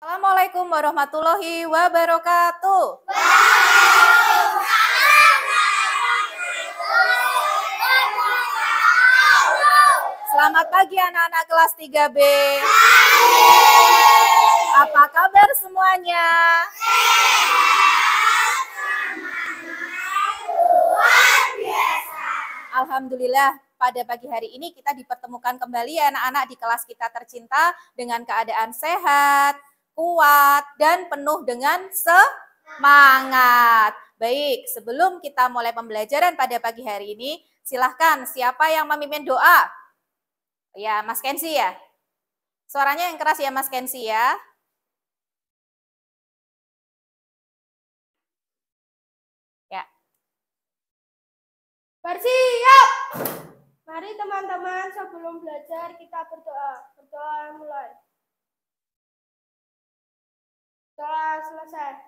Assalamualaikum warahmatullahi wabarakatuh. Selamat pagi anak-anak kelas 3B. Apa kabar semuanya? Alhamdulillah, pada pagi hari ini kita dipertemukan kembali anak-anak di kelas kita tercinta dengan keadaan sehat, kuat, dan penuh dengan semangat. Baik, sebelum kita mulai pembelajaran pada pagi hari ini, silahkan siapa yang memimpin doa? Ya, Mas Kensi ya? Suaranya yang keras ya Mas Kensi ya? Ya. Bersiap! Mari teman-teman sebelum belajar kita berdoa. Berdoa mulai. Doa selesai.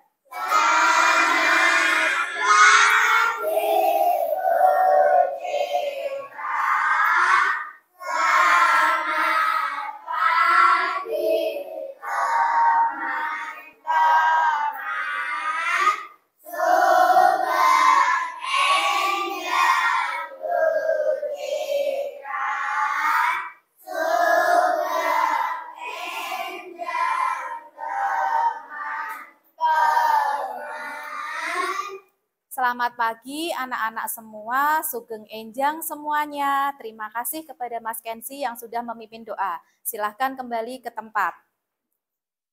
Selamat pagi anak-anak semua, Sugeng Enjang semuanya. Terima kasih kepada Mas Kensi yang sudah memimpin doa. Silahkan kembali ke tempat.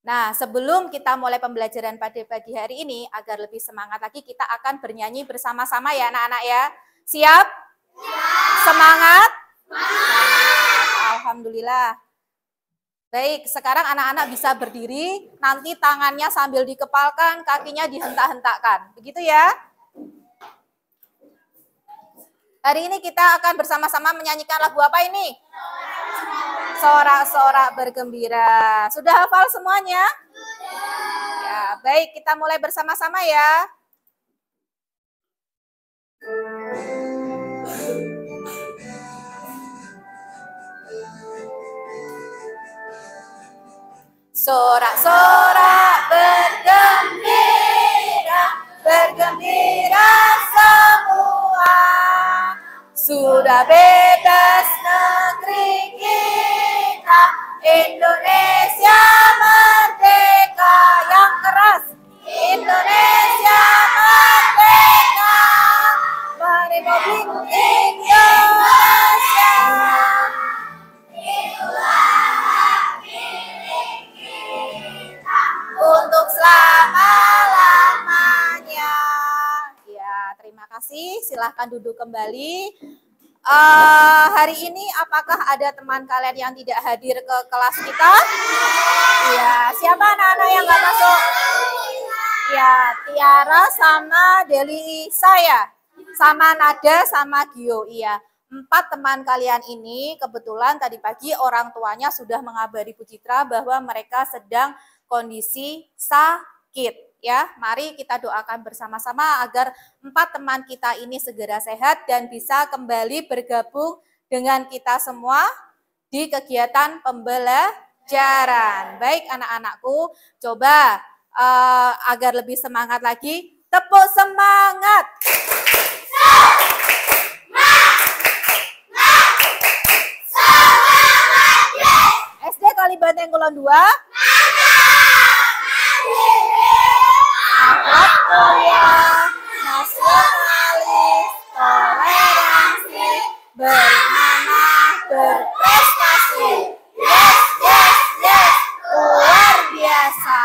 Nah, sebelum kita mulai pembelajaran pada pagi hari ini, agar lebih semangat lagi, kita akan bernyanyi bersama-sama ya anak-anak ya. Siap? Semangat? Alhamdulillah. Baik, sekarang anak-anak bisa berdiri, nanti tangannya sambil dikepalkan, kakinya dihentak-hentakkan. Begitu ya? Hari ini kita akan bersama-sama menyanyikan lagu apa ini? Sorak-sorak bergembira. Sudah hafal semuanya? Ya, baik, kita mulai bersama-sama ya. Sorak-sorak bergembira, bergembira semua. Sudah bebas negeri kita, Indonesia merdeka. Yang keras, Indonesia merdeka, Republik Indonesia. Untuk selama-lamanya. Ya, terima kasih. Silahkan duduk kembali. Hari ini apakah ada teman kalian yang tidak hadir ke kelas kita? Ya, siapa anak-anak yang nggak masuk? Ya, Tiara sama Deli saya, sama Nada sama Gio. Iya, 4 teman kalian ini kebetulan tadi pagi orang tuanya sudah mengabari Bu Citra bahwa mereka sedang kondisi sakit. Ya, mari kita doakan bersama-sama agar 4 teman kita ini segera sehat dan bisa kembali bergabung dengan kita semua di kegiatan pembelajaran. Baik anak-anakku, coba agar lebih semangat lagi, tepuk semangat. SD Kalibanteng Kulon 2. Akhlak mulia, nasionalis, toleransi, beramanah, berprestasi. Yes, yes, yes, luar biasa.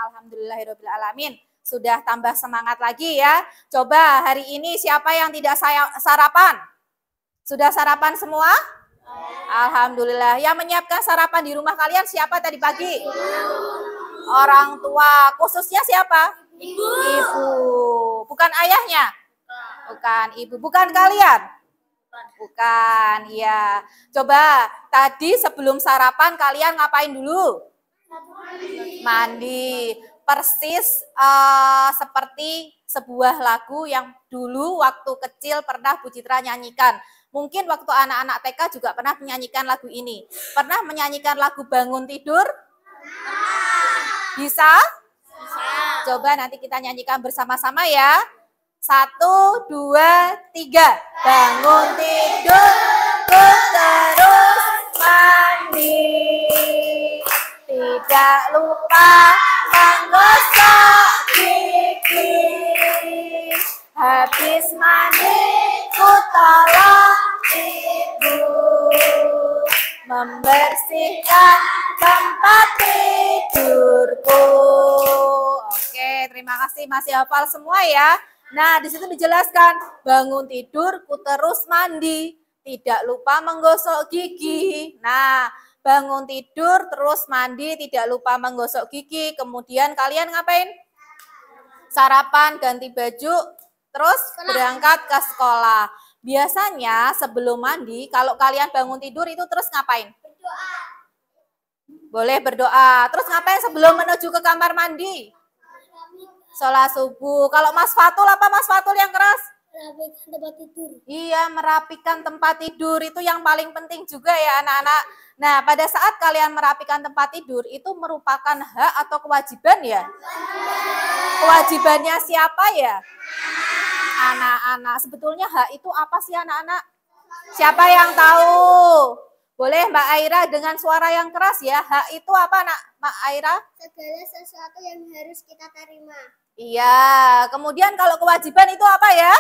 Alhamdulillahirrahmanirrahim. Sudah tambah semangat lagi ya. Coba hari ini siapa yang tidak sarapan? Sudah sarapan semua? Alhamdulillah. Yang menyiapkan sarapan di rumah kalian siapa tadi pagi? Orang tua. Khususnya siapa? Ibu. Ibu. Bukan ayahnya? Bukan ibu. Bukan kalian? Bukan, ya. Coba tadi sebelum sarapan kalian ngapain dulu? Mandi. Persis seperti sebuah lagu yang dulu waktu kecil pernah Bu Citra nyanyikan. Mungkin waktu anak-anak TK juga pernah menyanyikan lagu ini. Pernah menyanyikan lagu bangun tidur? Bisa? Coba nanti kita nyanyikan bersama-sama ya. 1, 2, 3. Bangun tidur, terus mandi. Tidak lupa menggosok gigi. Habis mandi, ku tolong ibu membersihkan tempat tidurku. Oke, terima kasih, masih hafal semua ya. Nah, di situ dijelaskan, bangun tidur, ku terus mandi, tidak lupa menggosok gigi. Nah, bangun tidur, terus mandi, tidak lupa menggosok gigi. Kemudian kalian ngapain? Sarapan, ganti baju, terus berangkat ke sekolah. Biasanya sebelum mandi, kalau kalian bangun tidur itu terus ngapain? Berdoa. Boleh berdoa. Terus ngapain sebelum menuju ke kamar mandi? Sholat subuh. Kalau Mas Fatul, apa Mas Fatul yang keras? Merapikan tempat tidur. Iya, merapikan tempat tidur itu yang paling penting juga ya anak-anak. Nah, pada saat kalian merapikan tempat tidur itu merupakan hak atau kewajiban ya? Kewajibannya siapa ya? Anak-anak. Sebetulnya hak itu apa sih anak-anak? Siapa yang tahu? Boleh Mbak Aira dengan suara yang keras ya. Hak itu apa Mbak Aira? Segala sesuatu yang harus kita terima. Iya. Kemudian kalau kewajiban itu apa ya?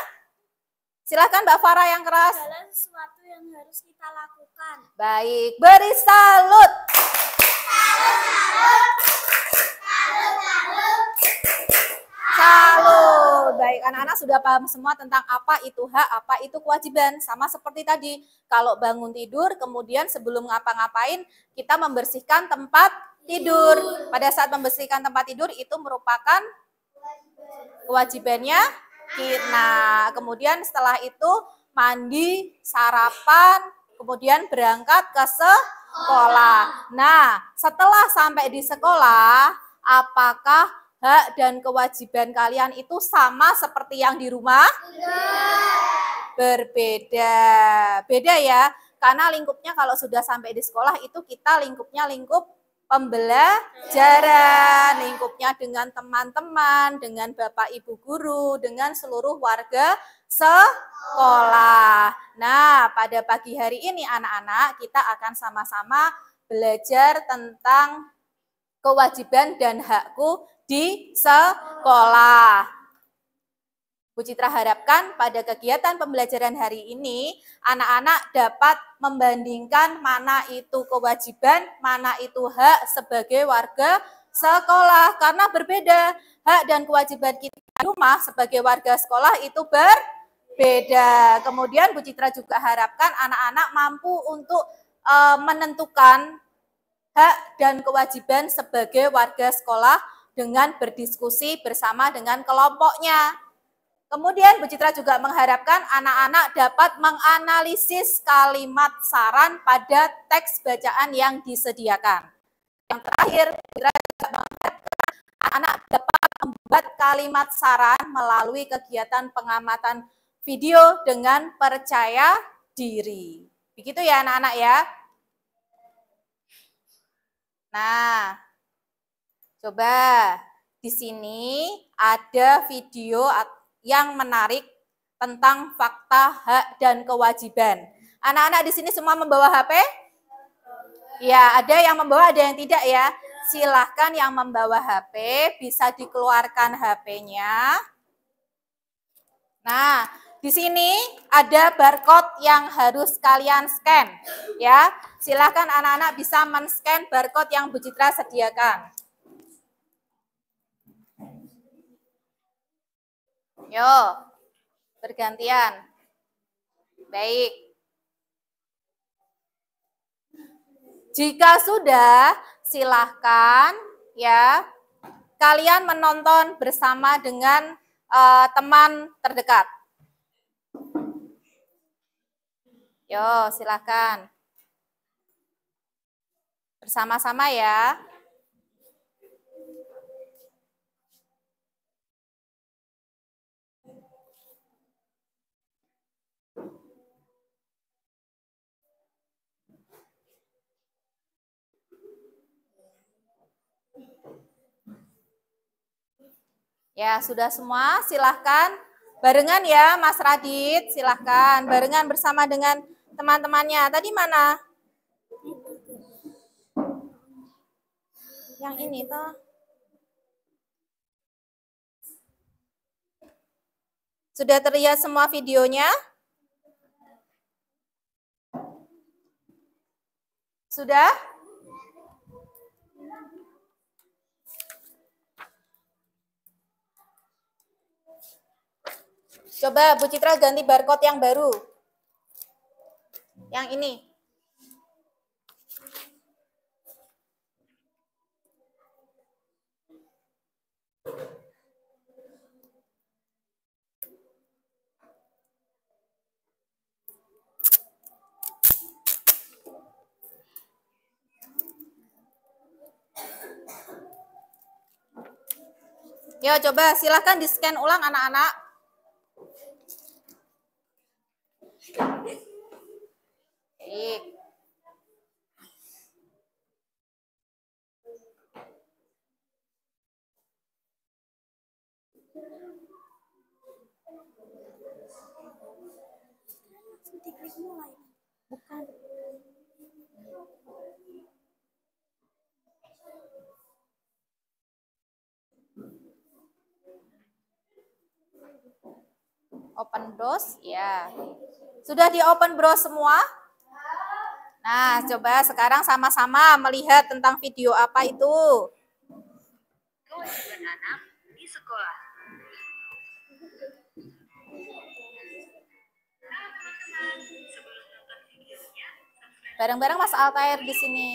Silakan Mbak Farah yang keras. Segala sesuatu yang harus kita lakukan. Baik, beri salut. Salut. Baik, anak-anak sudah paham semua tentang apa itu hak, apa itu kewajiban. Sama seperti tadi, kalau bangun tidur, kemudian sebelum ngapa-ngapain, kita membersihkan tempat tidur. Pada saat membersihkan tempat tidur, itu merupakan kewajibannya. Nah, kemudian setelah itu mandi, sarapan, kemudian berangkat ke sekolah. Nah, setelah sampai di sekolah, apakah hak dan kewajiban kalian itu sama seperti yang di rumah? Berbeda. Beda ya, karena lingkupnya kalau sudah sampai di sekolah itu kita lingkupnya lingkup pembelajaran, lingkupnya dengan teman-teman, dengan Bapak Ibu guru, dengan seluruh warga sekolah. Nah, pada pagi hari ini anak-anak kita akan sama-sama belajar tentang kewajiban dan hakku di sekolah. Bu Citra harapkan pada kegiatan pembelajaran hari ini, anak-anak dapat membandingkan mana itu kewajiban, mana itu hak sebagai warga sekolah. Karena berbeda, hak dan kewajiban kita di rumah sebagai warga sekolah itu berbeda. Kemudian Bu Citra juga harapkan anak-anak mampu untuk menentukan hak dan kewajiban sebagai warga sekolah dengan berdiskusi bersama dengan kelompoknya. Kemudian Bu Citra juga mengharapkan anak-anak dapat menganalisis kalimat saran pada teks bacaan yang disediakan. Yang terakhir, Bu Citra juga mengharapkan anak-anak dapat membuat kalimat saran melalui kegiatan pengamatan video dengan percaya diri. Begitu ya anak-anak ya. Nah, coba di sini ada video yang menarik tentang fakta hak dan kewajiban. Anak-anak di sini semua membawa HP? Ya, ada yang membawa, ada yang tidak ya. Silahkan yang membawa HP bisa dikeluarkan HP-nya. Nah, di sini ada barcode yang harus kalian scan ya. Silahkan anak-anak bisa men-scan barcode yang Bu Citra sediakan. Yo, bergantian. Baik. Jika sudah, silahkan ya kalian menonton bersama dengan teman terdekat. Yo, silahkan. Bersama-sama ya. Ya, sudah semua. Silahkan barengan ya, Mas Radit. Silahkan barengan bersama dengan teman-temannya. Tadi mana? Yang ini toh. Sudah terlihat semua videonya? Sudah? Coba Bu Citra ganti barcode yang baru. Yang ini. Yo, coba silahkan di-scan ulang anak-anak. Baik. Bukan. Open browse, ya. Sudah di open browse semua? Nah, coba sekarang sama-sama melihat tentang video apa itu. Kewajiban anak di sekolah. Bareng-bareng Mas Altair di sini.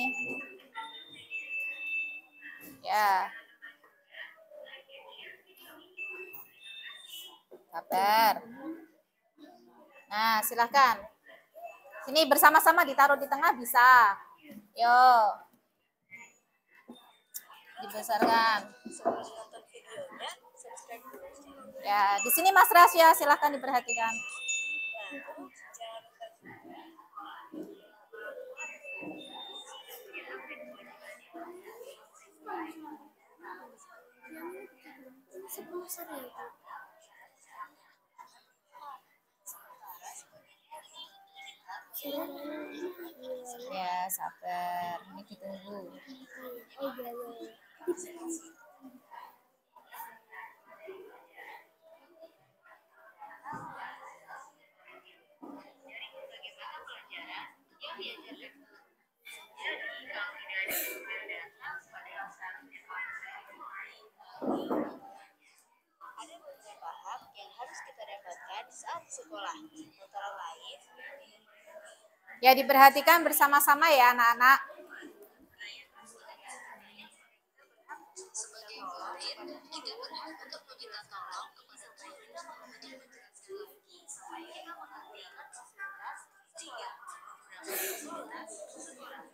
Ya. Sabar. Nah, silahkan. Sini bersama-sama ditaruh di tengah bisa. Yo. Dibesarkan. Ya, di sini Mas Rasya silahkan diperhatikan. Ya, sabar. Ini ditunggu. Ada beberapa hak yang harus kita dapatkan saat sekolah, antara lain Ya, diperhatikan bersama-sama ya anak-anak. sebagai murid juga berhak untuk meminta tolong kepada guru untuk menjelaskan lagi supaya kita mengerti aktivitas 3 aktivitas sekolah.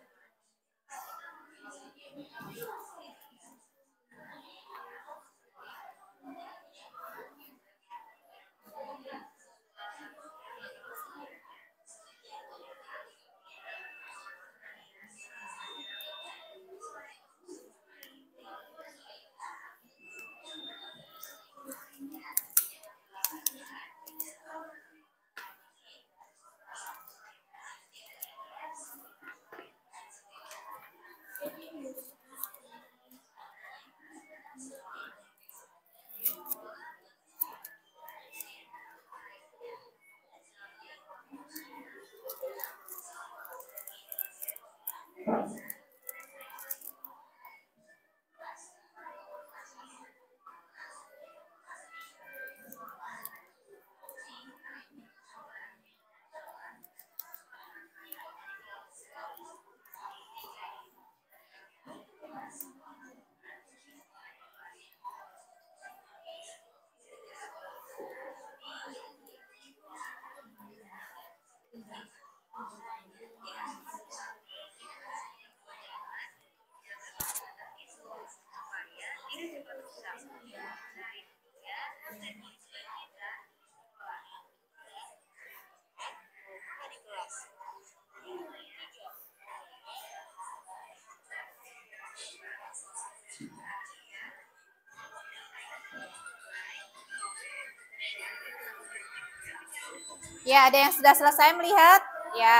Ya, ada yang sudah selesai melihat? Ya.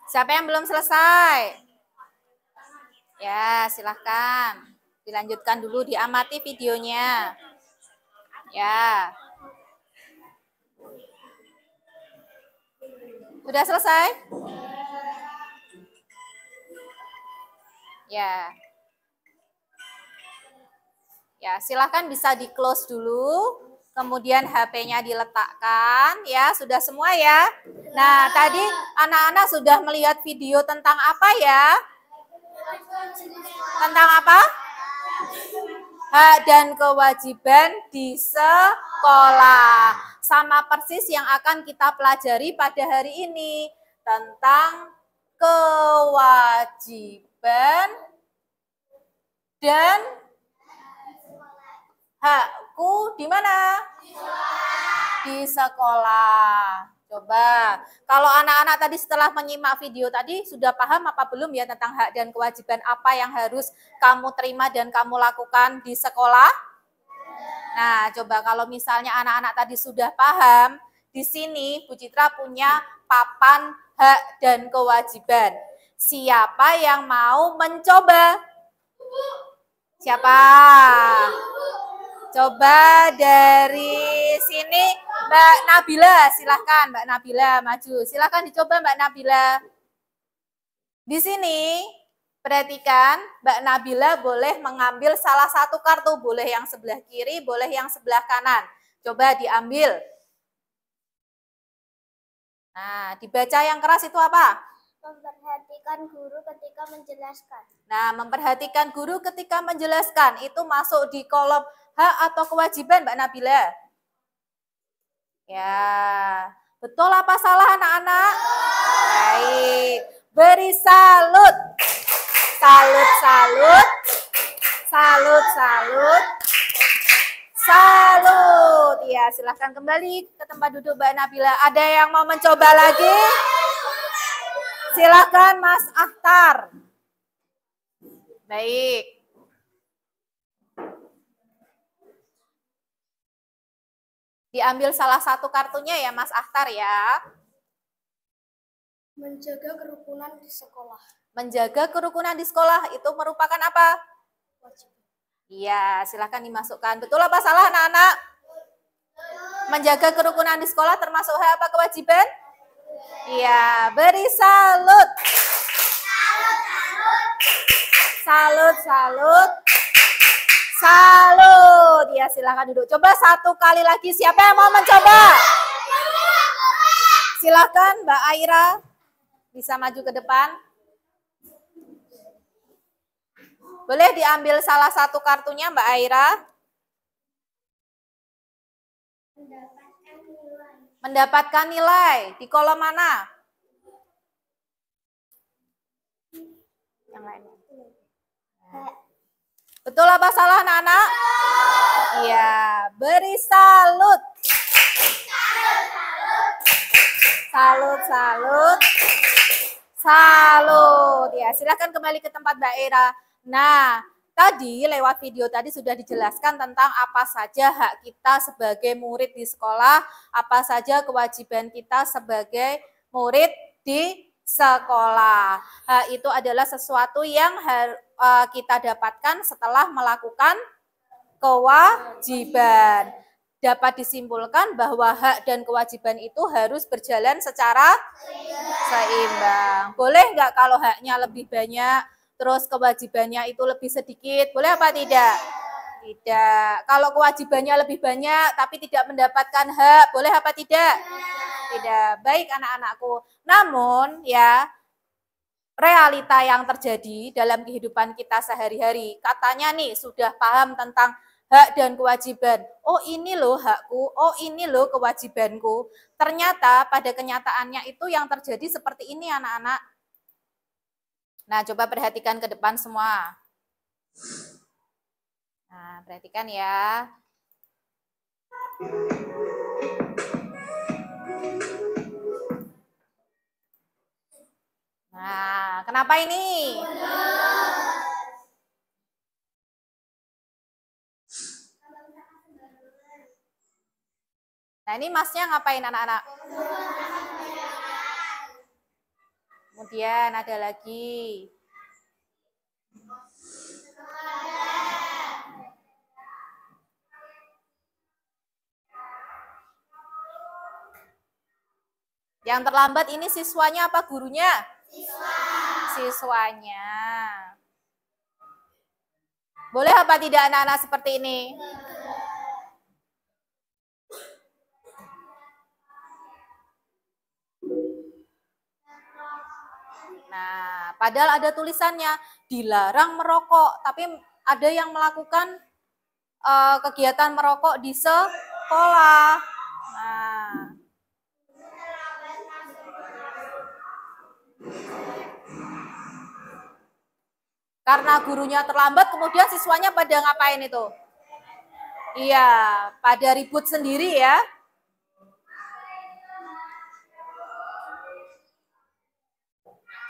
Siapa yang belum selesai? Ya, silahkan. Dilanjutkan dulu, diamati videonya. Ya. Sudah selesai? Ya. Ya, silahkan bisa di-close dulu. Kemudian HP-nya diletakkan. Ya, sudah semua ya? Nah, tadi anak-anak sudah melihat video tentang apa ya? Tentang apa? Hak dan kewajiban di sekolah. Sama persis yang akan kita pelajari pada hari ini. Tentang kewajiban dan hakku di mana? Di sekolah. Coba, kalau anak-anak tadi setelah menyimak video tadi sudah paham apa belum ya tentang hak dan kewajiban apa yang harus kamu terima dan kamu lakukan di sekolah? Nah, coba kalau misalnya anak-anak tadi sudah paham, di sini Bu Citra punya papan hak dan kewajiban. Siapa yang mau mencoba? Siapa? Coba dari sini Mbak Nabila, silahkan Mbak Nabila maju. Silahkan dicoba Mbak Nabila. Di sini perhatikan Mbak Nabila boleh mengambil salah satu kartu, boleh yang sebelah kiri, boleh yang sebelah kanan. Coba diambil. Nah, dibaca yang keras itu apa? Memperhatikan guru ketika menjelaskan. Nah, memperhatikan guru ketika menjelaskan itu masuk di kolom hak atau kewajiban Mbak Nabila. Ya, betul apa salah anak-anak? Baik, beri salut. Salut, salut. Salut, salut. Salut. Ya, silahkan kembali ke tempat duduk Mbak Nabila. Ada yang mau mencoba lagi? Silahkan Mas Akhtar. Baik. Diambil salah satu kartunya ya Mas Akhtar ya. Menjaga kerukunan di sekolah. Menjaga kerukunan di sekolah itu merupakan apa? Wajib. Iya, silahkan dimasukkan. Betul apa salah anak-anak? Menjaga kerukunan di sekolah termasuk hak apa kewajiban? Iya, beri salut. Salut, salut. Salut. Ya, silahkan duduk. Coba satu kali lagi. Siapa yang mau mencoba? Silahkan Mbak Aira. Bisa maju ke depan. Boleh diambil salah satu kartunya Mbak Aira. Mendapatkan nilai. Di kolom mana? Yang lainnya. Betul apa salah anak-anak? Iya, beri salut. Salut, salut. Salut. Ya, silakan kembali ke tempat Mbak Era. Nah, tadi lewat video tadi sudah dijelaskan tentang apa saja hak kita sebagai murid di sekolah, apa saja kewajiban kita sebagai murid di sekolah. Itu adalah sesuatu yang kita dapatkan setelah melakukan kewajiban. Dapat disimpulkan bahwa hak dan kewajiban itu harus berjalan secara seimbang. Boleh nggak kalau haknya lebih banyak, terus kewajibannya itu lebih sedikit? Boleh apa tidak? Tidak. Kalau kewajibannya lebih banyak tapi tidak mendapatkan hak, boleh apa tidak? Tidak. Baik anak-anakku. Namun ya, realita yang terjadi dalam kehidupan kita sehari-hari, katanya nih sudah paham tentang hak dan kewajiban. Oh ini loh hakku, oh ini loh kewajibanku. Ternyata pada kenyataannya itu yang terjadi seperti ini anak-anak. Nah coba perhatikan ke depan semua. Nah perhatikan ya. Nah kenapa ini? Nah, ini masnya ngapain anak-anak? Kemudian ada lagi. Yang terlambat ini siswanya apa gurunya? Siswanya. Boleh apa tidak anak-anak seperti ini? Nah, padahal ada tulisannya dilarang merokok, tapi ada yang melakukan kegiatan merokok di sekolah. Nah, karena gurunya terlambat, kemudian siswanya pada ngapain itu? Iya, pada ribut sendiri ya.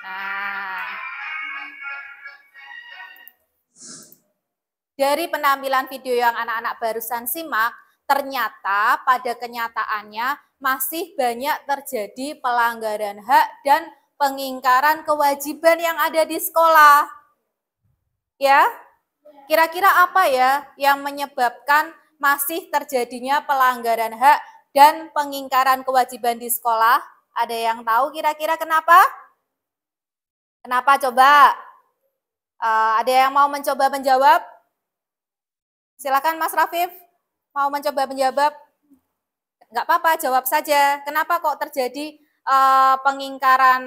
Nah, dari penampilan video yang anak-anak barusan simak, ternyata pada kenyataannya masih banyak terjadi pelanggaran hak dan pengingkaran kewajiban yang ada di sekolah. Ya, kira-kira apa ya yang menyebabkan masih terjadinya pelanggaran hak dan pengingkaran kewajiban di sekolah? Ada yang tahu kira-kira kenapa? Kenapa coba? Ada yang mau mencoba menjawab? Silakan Mas Rafif, mau mencoba menjawab? Enggak apa-apa, jawab saja. Kenapa kok terjadi pengingkaran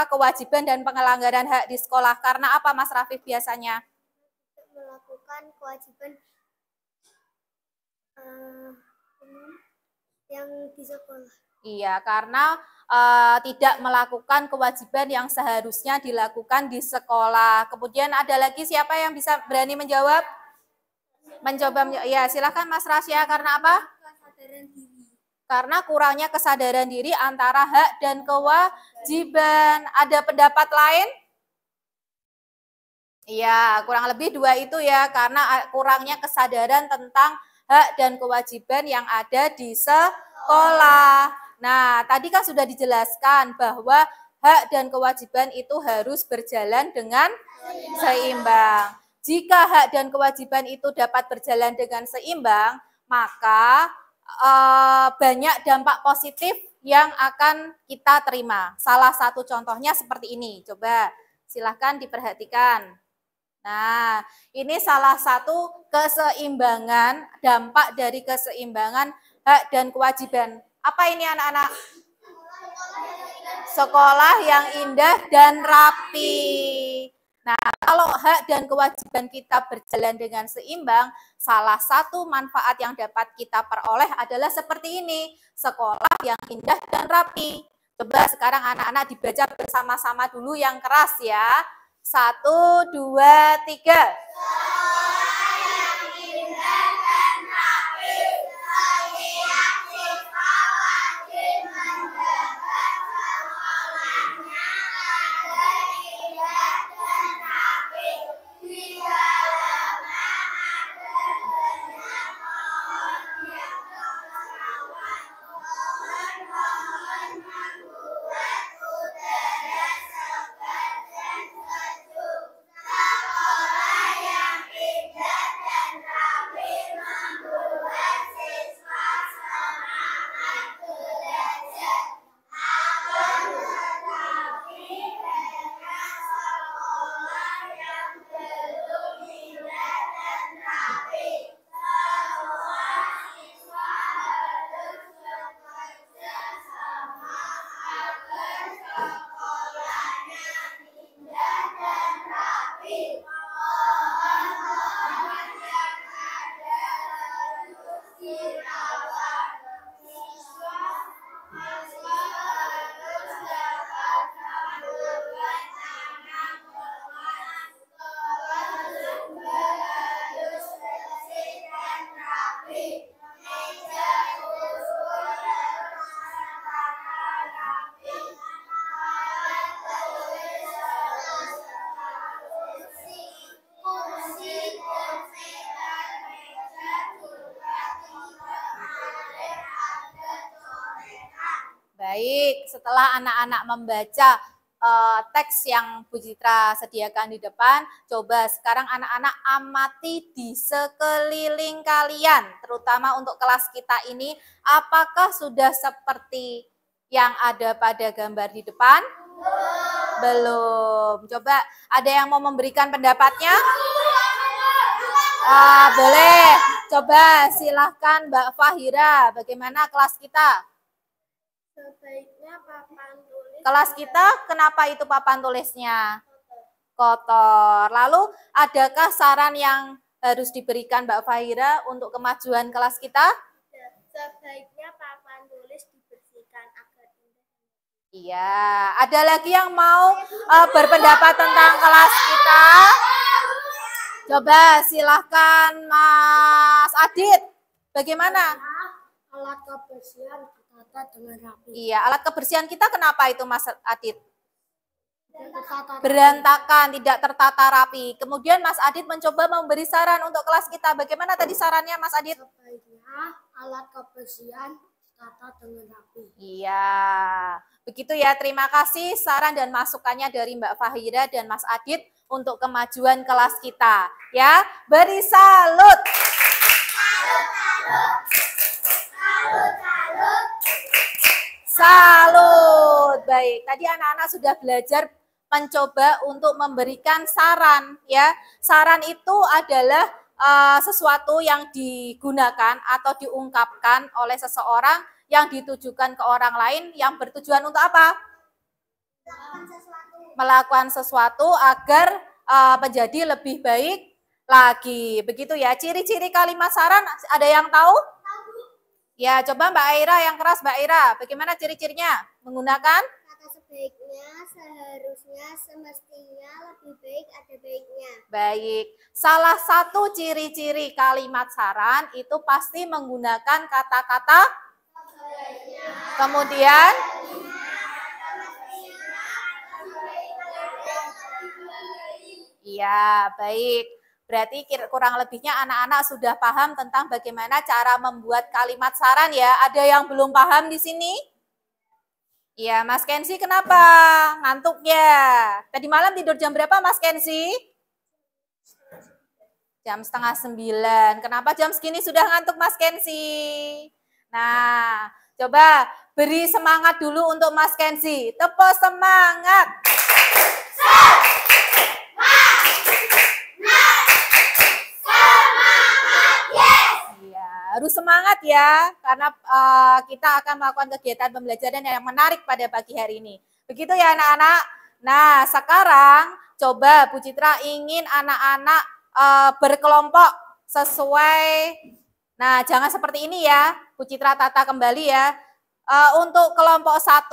kewajiban dan pelanggaran hak di sekolah? Karena apa Mas Rafif biasanya? Melakukan kewajiban yang di sekolah. Iya, karena tidak melakukan kewajiban yang seharusnya dilakukan di sekolah. Kemudian ada lagi siapa yang bisa berani menjawab? Ya, silakan Mas Rasya. Karena apa? Kesadaran diri. Karena kurangnya kesadaran diri antara hak dan kewajiban. Ada pendapat lain? Iya, kurang lebih dua itu ya, karena kurangnya kesadaran tentang hak dan kewajiban yang ada di sekolah. Nah, tadi kan sudah dijelaskan bahwa hak dan kewajiban itu harus berjalan dengan seimbang. Jika hak dan kewajiban itu dapat berjalan dengan seimbang, maka banyak dampak positif yang akan kita terima. Salah satu contohnya seperti ini. Coba silahkan diperhatikan. Nah, ini salah satu keseimbangan, dampak dari keseimbangan hak dan kewajiban. Apa ini anak-anak? Sekolah yang indah dan rapi. Nah, kalau hak dan kewajiban kita berjalan dengan seimbang, salah satu manfaat yang dapat kita peroleh adalah seperti ini, sekolah yang indah dan rapi. Coba sekarang anak-anak dibaca bersama-sama dulu yang keras ya. 1, 2, 3. Sekolah yang indah dan rapi, setiap siswa wajib menjaga sekolahnya agar indah dan rapi. Di dalamnya ada banyak pohon yang merawat pohon-pohon membuat udara segar dan sejuk. Sekolah yang Baik, setelah anak-anak membaca teks yang Bu Citra sediakan di depan, coba sekarang anak-anak amati di sekeliling kalian, terutama untuk kelas kita ini, apakah sudah seperti yang ada pada gambar di depan? Belum. Coba ada yang mau memberikan pendapatnya? Boleh. Coba silahkan Mbak Fahira, bagaimana kelas kita? Sebaiknya papan tulis. Kelas kita kenapa itu papan tulisnya kotor? Lalu adakah saran yang harus diberikan Mbak Fahira untuk kemajuan kelas kita? Sebaiknya papan tulis dibersihkan agar indah. Iya, ada lagi yang mau berpendapat tentang kelas kita? Coba silahkan Mas Adit, bagaimana? Alat kebersihan ditata dengan rapi. Iya, alat kebersihan kita kenapa itu Mas Adit? Berantakan, tidak tertata rapi. Kemudian Mas Adit mencoba memberi saran untuk kelas kita. Bagaimana tadi sarannya Mas Adit? Sebaiknya alat kebersihan ditata dengan rapi. Iya, begitu ya. Terima kasih saran dan masukannya dari Mbak Fahira dan Mas Adit untuk kemajuan kelas kita. Ya, beri salut. Salut. Baik, tadi anak-anak sudah belajar mencoba untuk memberikan saran ya. Saran itu adalah sesuatu yang digunakan atau diungkapkan oleh seseorang yang ditujukan ke orang lain yang bertujuan untuk apa? Melakukan sesuatu agar menjadi lebih baik lagi. Begitu ya. Ciri-ciri kalimat saran ada yang tahu? Ya, coba Mbak Aira yang keras, Mbak Aira. Bagaimana ciri-cirinya? Menggunakan? Kata sebaiknya, seharusnya, semestinya, lebih baik, ada baiknya. Baik. Salah satu ciri-ciri kalimat saran itu pasti menggunakan kata-kata kemudian iya, baik. Berarti kurang lebihnya anak-anak sudah paham tentang bagaimana cara membuat kalimat saran ya. Ada yang belum paham di sini? Iya, Mas Kensi kenapa? Ngantuk ya? Tadi malam tidur jam berapa Mas Kensi? Jam 8:30. Kenapa jam segini sudah ngantuk Mas Kensi? Nah, coba beri semangat dulu untuk Mas Kensi. Tepuk semangat. Harus semangat ya, karena kita akan melakukan kegiatan pembelajaran yang menarik pada pagi hari ini. Begitu ya anak-anak. Nah, sekarang coba Bu Citra ingin anak-anak berkelompok sesuai, nah jangan seperti ini ya, Bu Citra tata kembali ya. Untuk kelompok 1,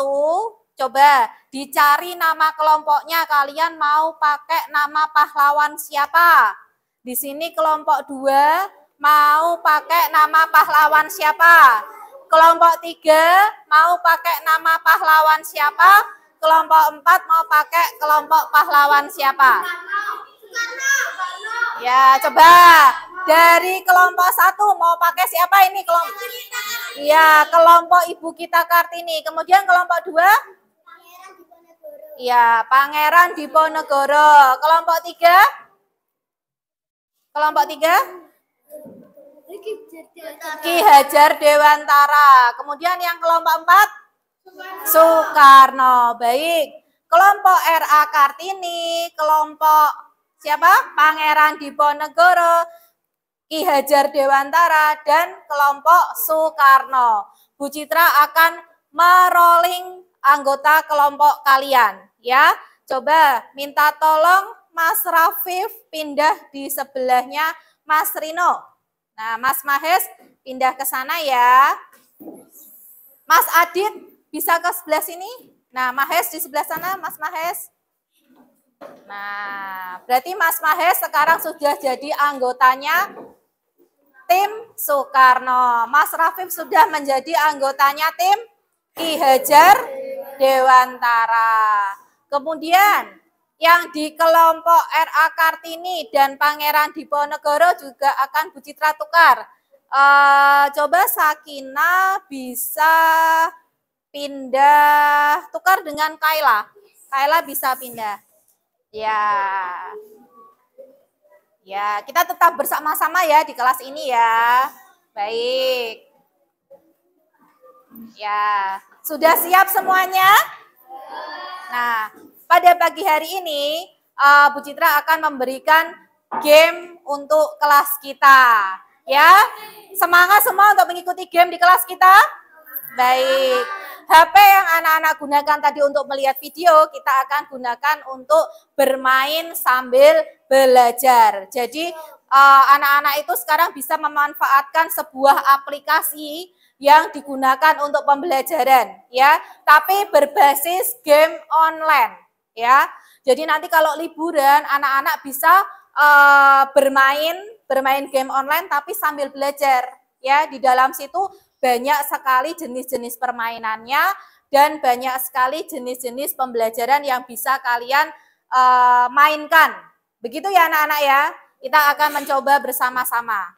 coba dicari nama kelompoknya, kalian mau pakai nama pahlawan siapa? Di sini kelompok 2, mau pakai nama pahlawan siapa? Kelompok 3 mau pakai nama pahlawan siapa? Kelompok 4 mau pakai kelompok pahlawan siapa? Ya, coba dari kelompok 1 mau pakai siapa ini kelompok? Iya, kelompok Ibu kita Kartini. Kemudian kelompok 2? Iya, Pangeran Diponegoro. Kelompok 3? Kelompok 3? Ki Hajar Dewantara. Kemudian yang kelompok 4? Soekarno. Baik. Kelompok RA Kartini, kelompok siapa? Pangeran Diponegoro, Ki Hajar Dewantara, dan kelompok Soekarno. Bu Citra akan merolling anggota kelompok kalian. Ya, coba minta tolong Mas Rafif pindah di sebelahnya Mas Rino. Nah, Mas Mahes pindah ke sana ya. Mas Adit bisa ke sebelah sini. Nah, Mahes di sebelah sana, Mas Mahes. Nah, berarti Mas Mahes sekarang sudah jadi anggotanya tim Soekarno. Mas Rafif sudah menjadi anggotanya tim Ki Hajar Dewantara. Kemudian yang di kelompok RA Kartini dan Pangeran Diponegoro juga akan Bu Citra tukar. Coba Sakina bisa pindah, tukar dengan Kayla. Kayla bisa pindah. Ya. Ya, kita tetap bersama-sama ya di kelas ini ya. Baik. Ya, sudah siap semuanya? Nah, pada pagi hari ini Bu Citra akan memberikan game untuk kelas kita. Ya, semangat semua untuk mengikuti game di kelas kita? Baik. HP yang anak-anak gunakan tadi untuk melihat video, kita akan gunakan untuk bermain sambil belajar. Jadi anak-anak itu sekarang bisa memanfaatkan sebuah aplikasi yang digunakan untuk pembelajaran, ya. Tapi berbasis game online, ya. Jadi nanti kalau liburan, anak-anak bisa bermain game online tapi sambil belajar, ya. Di dalam situ banyak sekali jenis-jenis permainannya dan banyak sekali jenis-jenis pembelajaran yang bisa kalian mainkan. Begitu ya anak-anak ya. Kita akan mencoba bersama-sama.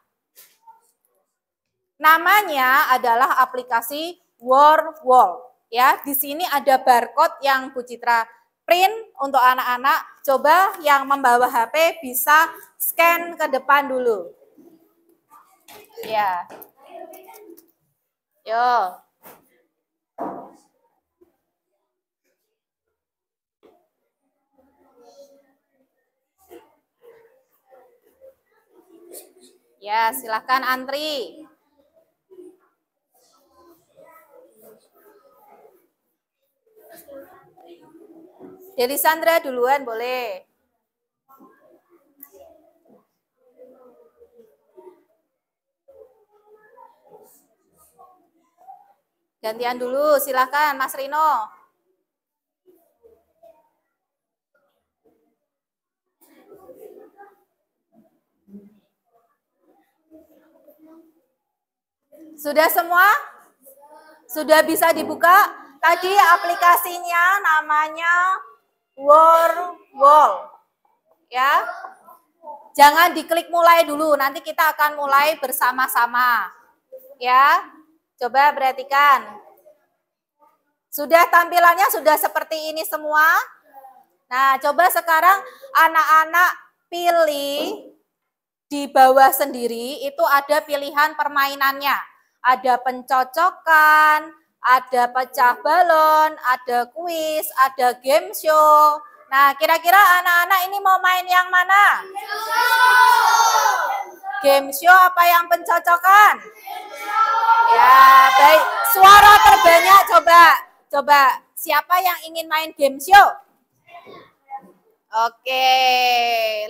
Namanya adalah aplikasi WordWall. Ya, di sini ada barcode yang Bu Citra print untuk anak-anak. Coba yang membawa HP bisa scan ke depan dulu. Ya. Yo. Ya, silakan antri. Deli Sandra duluan boleh. Gantian dulu, silakan Mas Rino. Sudah semua? Sudah bisa dibuka? Tadi aplikasinya namanya WordWall. Ya. Jangan diklik mulai dulu, nanti kita akan mulai bersama-sama. Ya. Coba perhatikan. Sudah tampilannya sudah seperti ini semua? Nah, coba sekarang anak-anak pilih di bawah sendiri itu ada pilihan permainannya. Ada pencocokan, ada pecah balon, ada kuis, ada game show. Nah, kira-kira anak-anak ini mau main yang mana? Game show apa yang pencocokan? Ya, baik. Suara terbanyak coba. Siapa yang ingin main game show? Oke,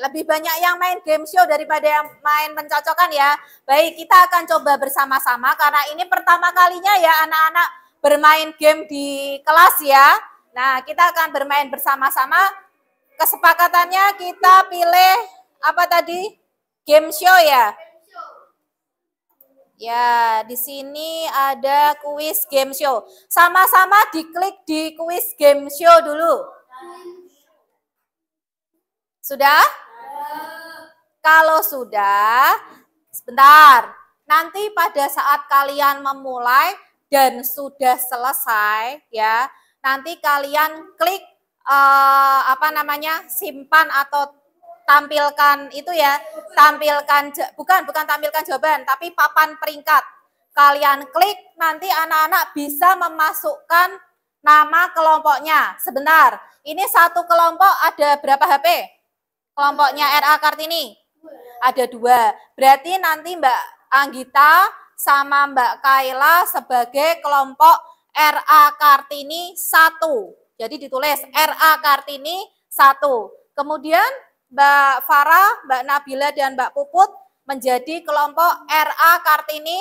lebih banyak yang main game show daripada yang main pencocokan ya. Baik, kita akan coba bersama-sama karena ini pertama kalinya ya anak-anak bermain game di kelas ya. Nah, kita akan bermain bersama-sama. Kesepakatannya kita pilih apa tadi? Game show ya. Ya, di sini ada kuis game show. Sama-sama diklik di kuis game show dulu. Sudah? Kalau sudah, sebentar. Nanti pada saat kalian memulai dan sudah selesai, ya, nanti kalian klik simpan atau tampilkan itu ya, bukan tampilkan jawaban, tapi papan peringkat. Kalian klik, nanti anak-anak bisa memasukkan nama kelompoknya. Sebentar, ini satu kelompok ada berapa HP? Kelompoknya RA Kartini? Ada 2. Berarti nanti Mbak Anggita sama Mbak Kayla sebagai kelompok RA Kartini 1. Jadi ditulis RA Kartini 1. Kemudian Mbak Farah, Mbak Nabila, dan Mbak Puput menjadi kelompok RA Kartini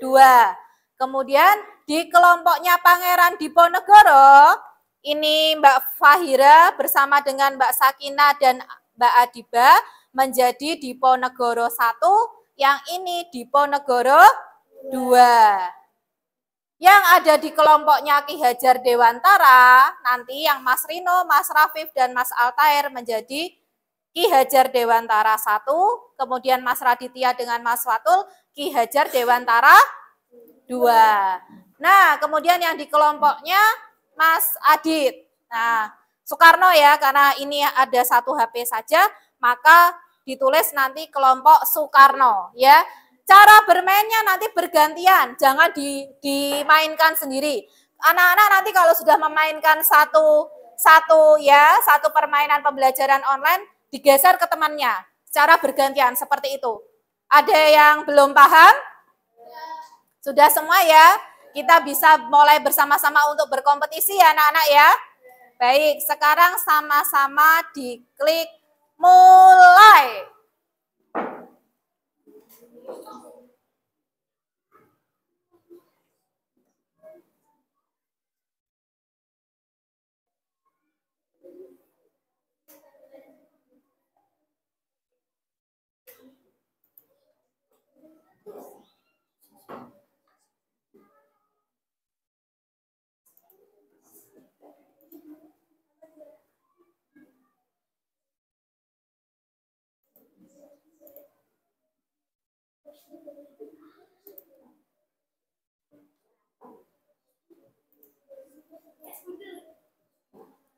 2. Kemudian di kelompoknya Pangeran Diponegoro, ini Mbak Fahira bersama dengan Mbak Sakina dan Mbak Adiba menjadi Diponegoro 1, yang ini Diponegoro 2. Yang ada di kelompoknya Ki Hajar Dewantara, nanti yang Mas Rino, Mas Rafif, dan Mas Altair menjadi Ki Hajar Dewantara 1, kemudian Mas Raditya dengan Mas Watul, Ki Hajar Dewantara 2. Nah, kemudian yang di kelompoknya Mas Adit. Nah, Soekarno ya, karena ini ada satu HP saja, maka ditulis nanti kelompok Soekarno ya. Cara bermainnya nanti bergantian, jangan dimainkan sendiri. Anak-anak nanti kalau sudah memainkan satu permainan pembelajaran online, digeser ke temannya secara bergantian seperti itu. Ada yang belum paham? Sudah semua ya? Kita bisa mulai bersama-sama untuk berkompetisi ya anak-anak ya. Baik, sekarang sama-sama diklik mulai.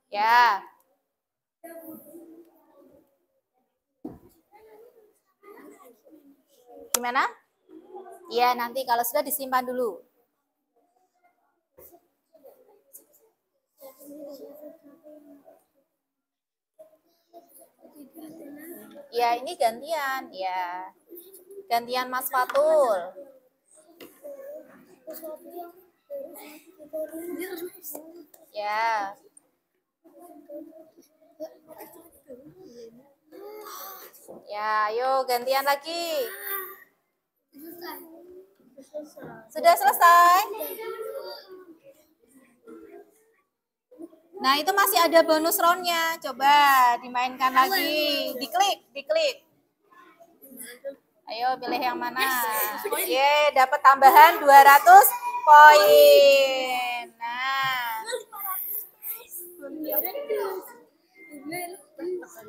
Ya. Gimana? Ya, nanti kalau sudah disimpan dulu. Ya, ini gantian, ya. Gantian Mas Fatul. Ya. Ya, ayo gantian lagi. Sudah selesai? Nah, itu masih ada bonus roundnya. Coba dimainkan lagi. Diklik. Ayo pilih yang mana. Ye, dapat tambahan 200 poin. Nah.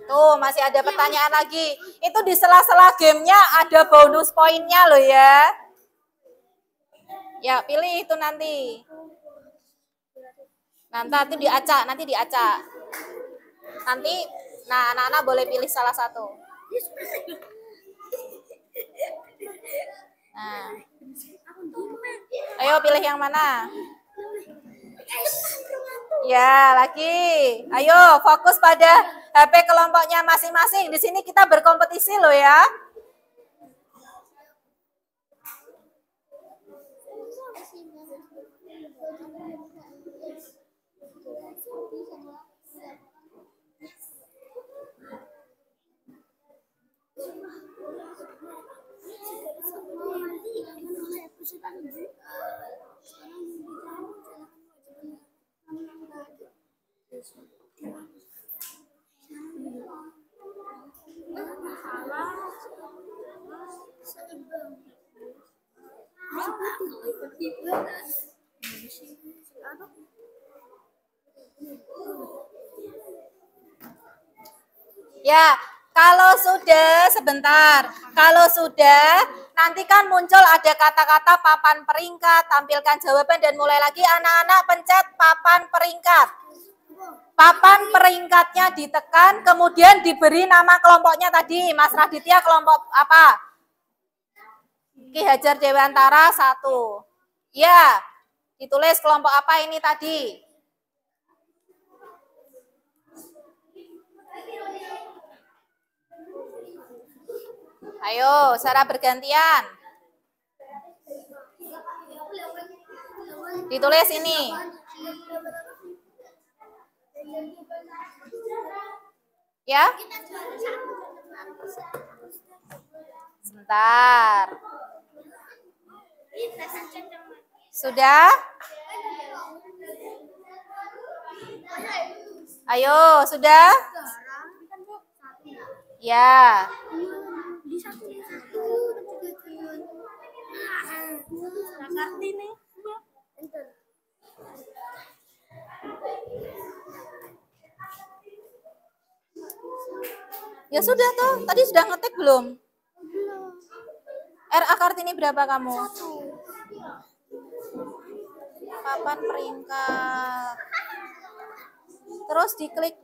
Tuh, masih ada pertanyaan lagi. Itu di sela-sela gamenya ada bonus poinnya loh ya. Ya, pilih itu nanti. Nanti diacak. Nanti, nah anak-anak boleh pilih salah satu. Nah. Ayo pilih yang mana? Ya, lagi. Ayo fokus pada HP kelompoknya masing-masing. Di sini kita berkompetisi loh ya. Ya, kalau sudah sebentar, kalau sudah nanti kan muncul ada kata-kata papan peringkat, tampilkan jawaban dan mulai lagi anak-anak pencet papan peringkat. Papan peringkatnya ditekan, kemudian diberi nama kelompoknya tadi, Mas Raditya kelompok apa? Ki Hajar Dewantara 1. Ya, ditulis kelompok apa ini tadi? Ayo, secara bergantian. Ditulis ini. Ya? Sebentar. Sudah? Ayo, sudah? Ya. Ya sudah tuh, tadi sudah ngetik belum? RA Kartini berapa kamu? papan peringkat. Terus diklik.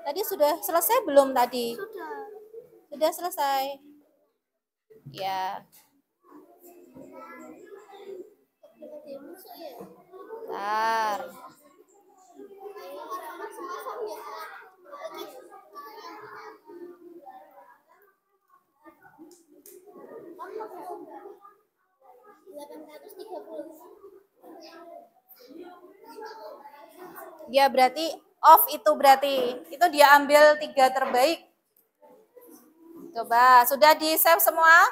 Tadi sudah selesai belum tadi? Sudah selesai. Ya. Bentar. Ya berarti off itu berarti. Itu dia ambil 3 terbaik. Coba, sudah di-save semua?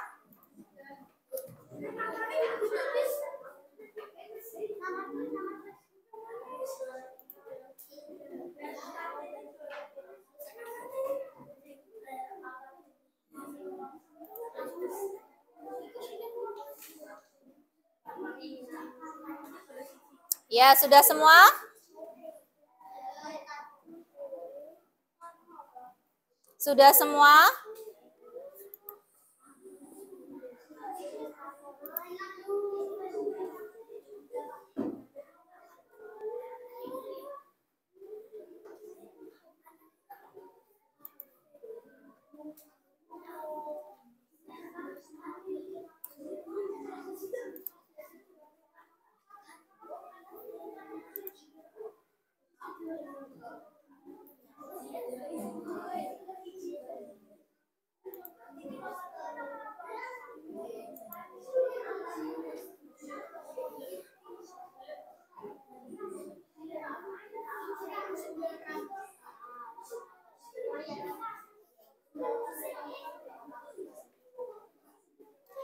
Ya, sudah semua? Sudah semua?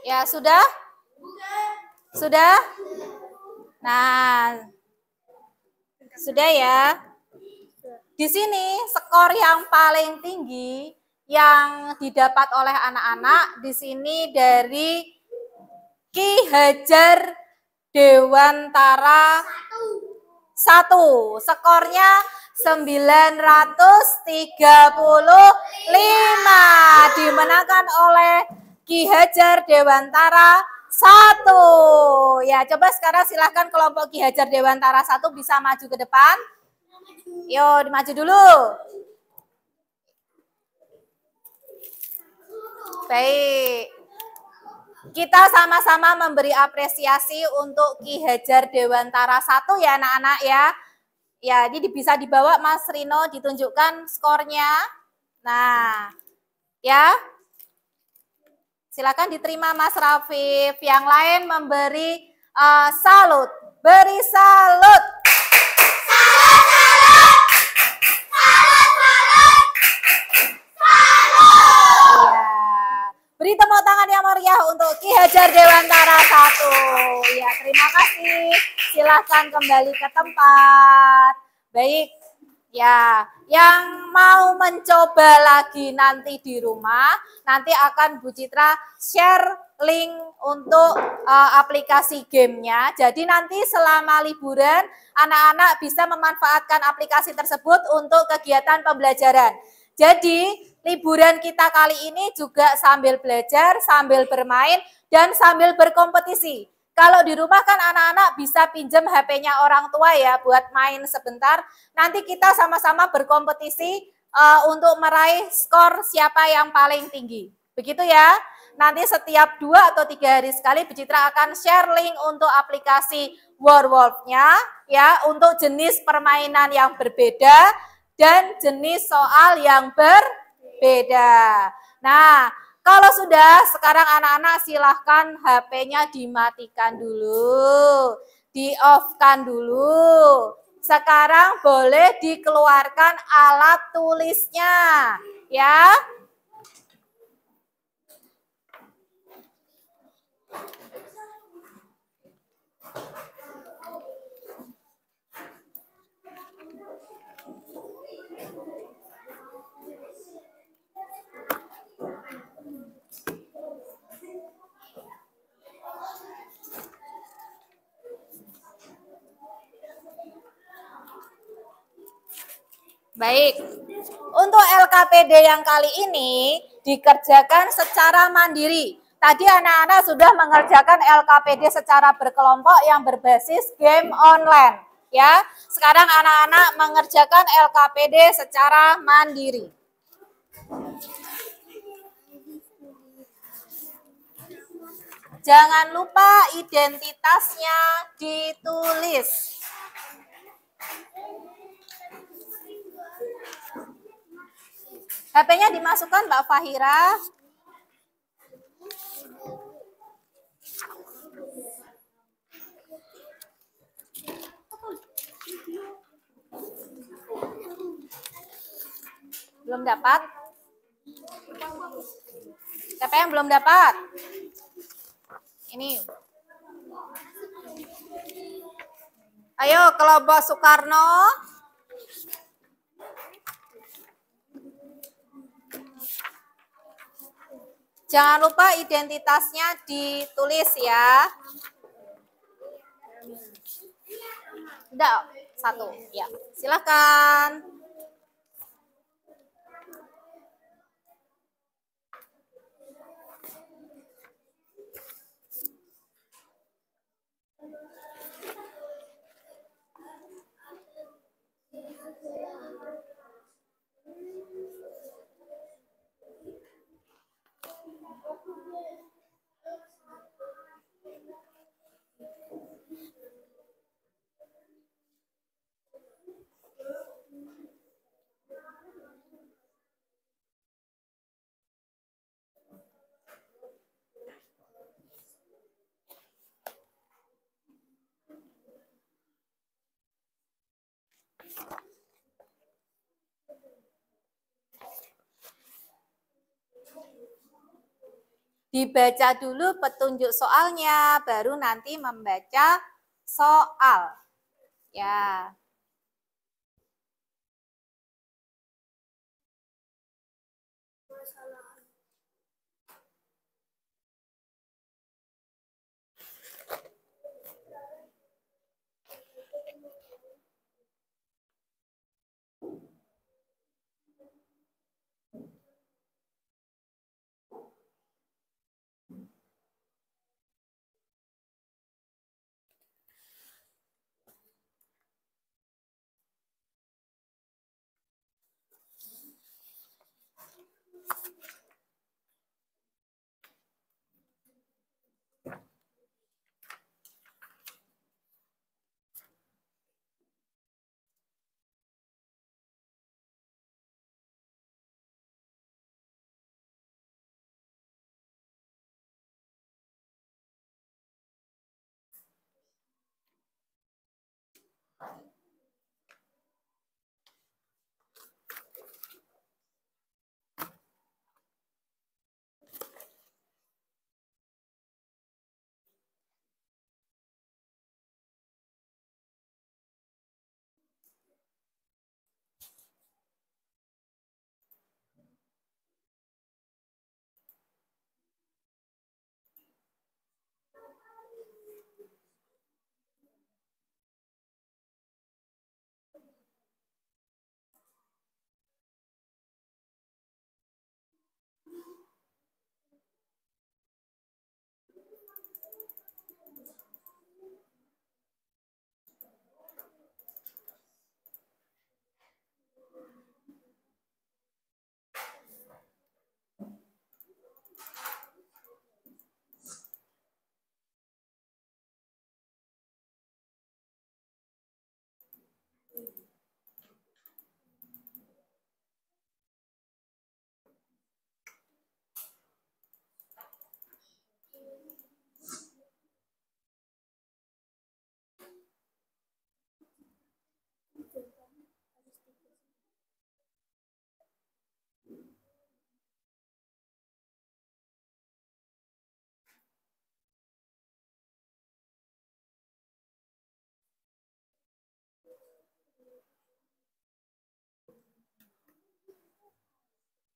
Ya, sudah? Sudah? Nah, sudah ya. Di sini skor yang paling tinggi yang didapat oleh anak-anak di sini dari Ki Hajar Dewantara 1. Skornya 935 dimenangkan oleh Ki Hajar Dewantara 1. Ya, coba sekarang silahkan kelompok Ki Hajar Dewantara 1 bisa maju ke depan. Yo, maju dulu. Baik. Kita sama-sama memberi apresiasi untuk Ki Hajar Dewantara 1 ya anak-anak ya. Ya, ini bisa dibawa Mas Rino ditunjukkan skornya. Nah, ya. Silakan diterima Mas Rafif. Yang lain memberi salut. Beri salut. Beri tepuk tangan yang meriah untuk Ki Hajar Dewantara 1. Ya, terima kasih. Silahkan kembali ke tempat. Baik, ya, yang mau mencoba lagi nanti di rumah, nanti akan Bu Citra share link untuk aplikasi gamenya. Jadi nanti selama liburan, anak-anak bisa memanfaatkan aplikasi tersebut untuk kegiatan pembelajaran. Jadi, liburan kita kali ini juga sambil belajar, sambil bermain, dan sambil berkompetisi. Kalau di rumah kan anak-anak bisa pinjam HP-nya orang tua ya buat main sebentar. Nanti kita sama-sama berkompetisi untuk meraih skor siapa yang paling tinggi. Begitu ya. Nanti setiap 2 atau 3 hari sekali Bu Citra akan share link untuk aplikasi Warwolf-nya ya untuk jenis permainan yang berbeda dan jenis soal yang berbeda. Nah, kalau sudah, sekarang anak-anak silahkan HP-nya dimatikan dulu, di-off-kan dulu. Sekarang boleh dikeluarkan alat tulisnya, ya. Baik, untuk LKPD yang kali ini dikerjakan secara mandiri. Tadi anak-anak sudah mengerjakan LKPD secara berkelompok yang berbasis game online. Ya, sekarang anak-anak mengerjakan LKPD secara mandiri. Jangan lupa identitasnya ditulis. HP-nya dimasukkan Mbak Fahira. Belum dapat? Siapa yang belum dapat? Ini. Ayo kelompok Soekarno. Jangan lupa identitasnya ditulis ya. Udah, satu. Ya, silakan. Dibaca dulu petunjuk soalnya, baru nanti membaca soal. Ya.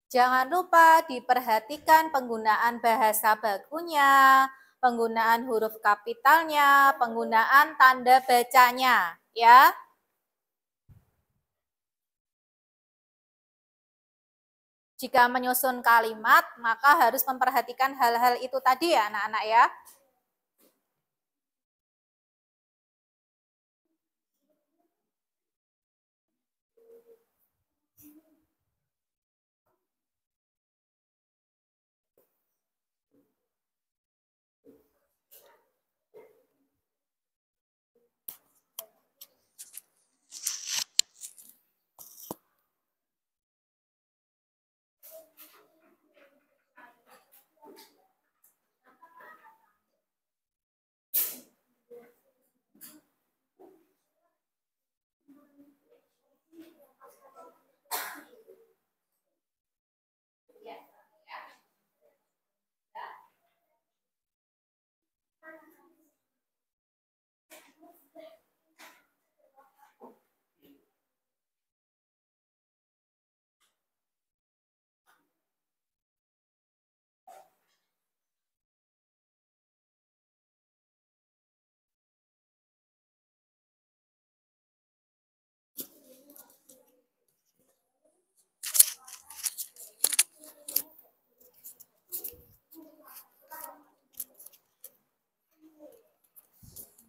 Jangan lupa diperhatikan penggunaan bahasa bakunya, penggunaan huruf kapitalnya, penggunaan tanda bacanya, ya. Jika menyusun kalimat, maka harus memperhatikan hal-hal itu tadi ya anak-anak ya.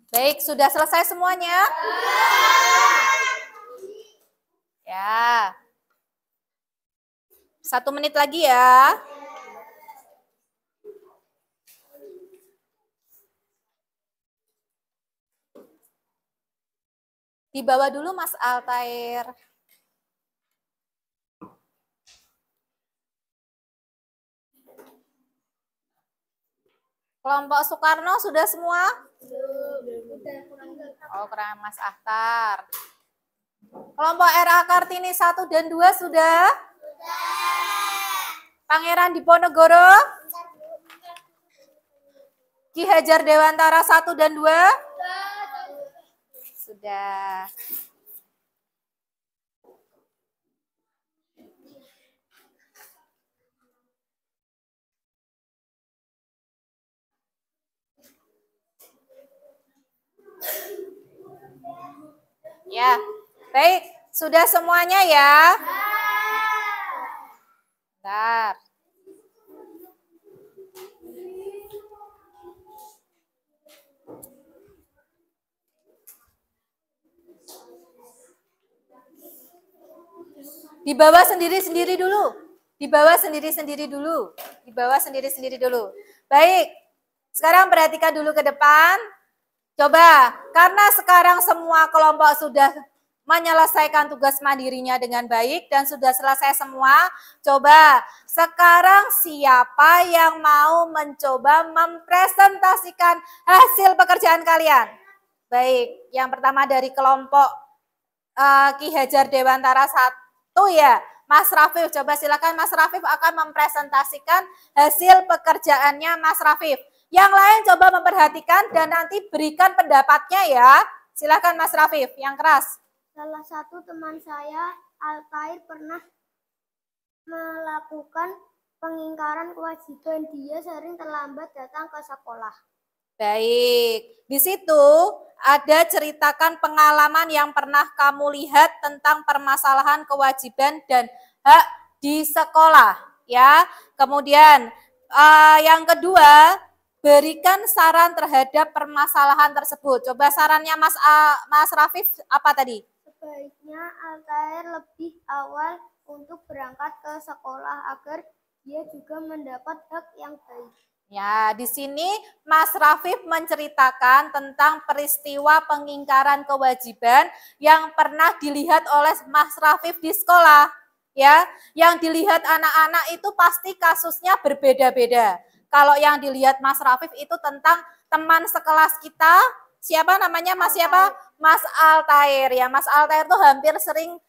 Baik, sudah selesai semuanya? Ya. 1 menit lagi ya. Dibawa dulu Mas Altair. Kelompok Soekarno sudah semua? Oh, kurang Mas Ahtar. Kelompok R.A. Kartini 1 dan 2 sudah? Pangeran Diponegoro? Ki Hajar Dewantara 1 dan 2? Sudah. Ya, baik. Sudah semuanya ya? Bentar. Dibawa sendiri-sendiri dulu. Dibawa sendiri-sendiri dulu. Dibawa sendiri-sendiri dulu. Baik. Sekarang perhatikan dulu ke depan. Coba, karena sekarang semua kelompok sudah menyelesaikan tugas mandirinya dengan baik dan sudah selesai semua. Coba, sekarang siapa yang mau mencoba mempresentasikan hasil pekerjaan kalian? Baik, yang pertama dari kelompok Ki Hajar Dewantara 1 ya. Mas Rafif, coba silakan Mas Rafif akan mempresentasikan hasil pekerjaannya Mas Rafif. Yang lain coba memperhatikan dan nanti berikan pendapatnya ya. Silakan Mas Rafif, yang keras. Salah satu teman saya, Altair, pernah melakukan pengingkaran kewajiban. Dia sering terlambat datang ke sekolah. Baik, di situ ada ceritakan pengalaman yang pernah kamu lihat tentang permasalahan kewajiban dan hak di sekolah, ya. Kemudian yang kedua, berikan saran terhadap permasalahan tersebut. Coba sarannya Mas Rafif apa tadi? Sebaiknya Altair lebih awal untuk berangkat ke sekolah agar dia juga mendapat hak yang baik. Ya, di sini Mas Rafif menceritakan tentang peristiwa pengingkaran kewajiban yang pernah dilihat oleh Mas Rafif di sekolah. Ya, yang dilihat anak-anak itu pasti kasusnya berbeda-beda. Kalau yang dilihat Mas Rafif itu tentang teman sekelas kita, siapa namanya Mas siapa? Mas Altair ya. Mas Altair itu hampir sering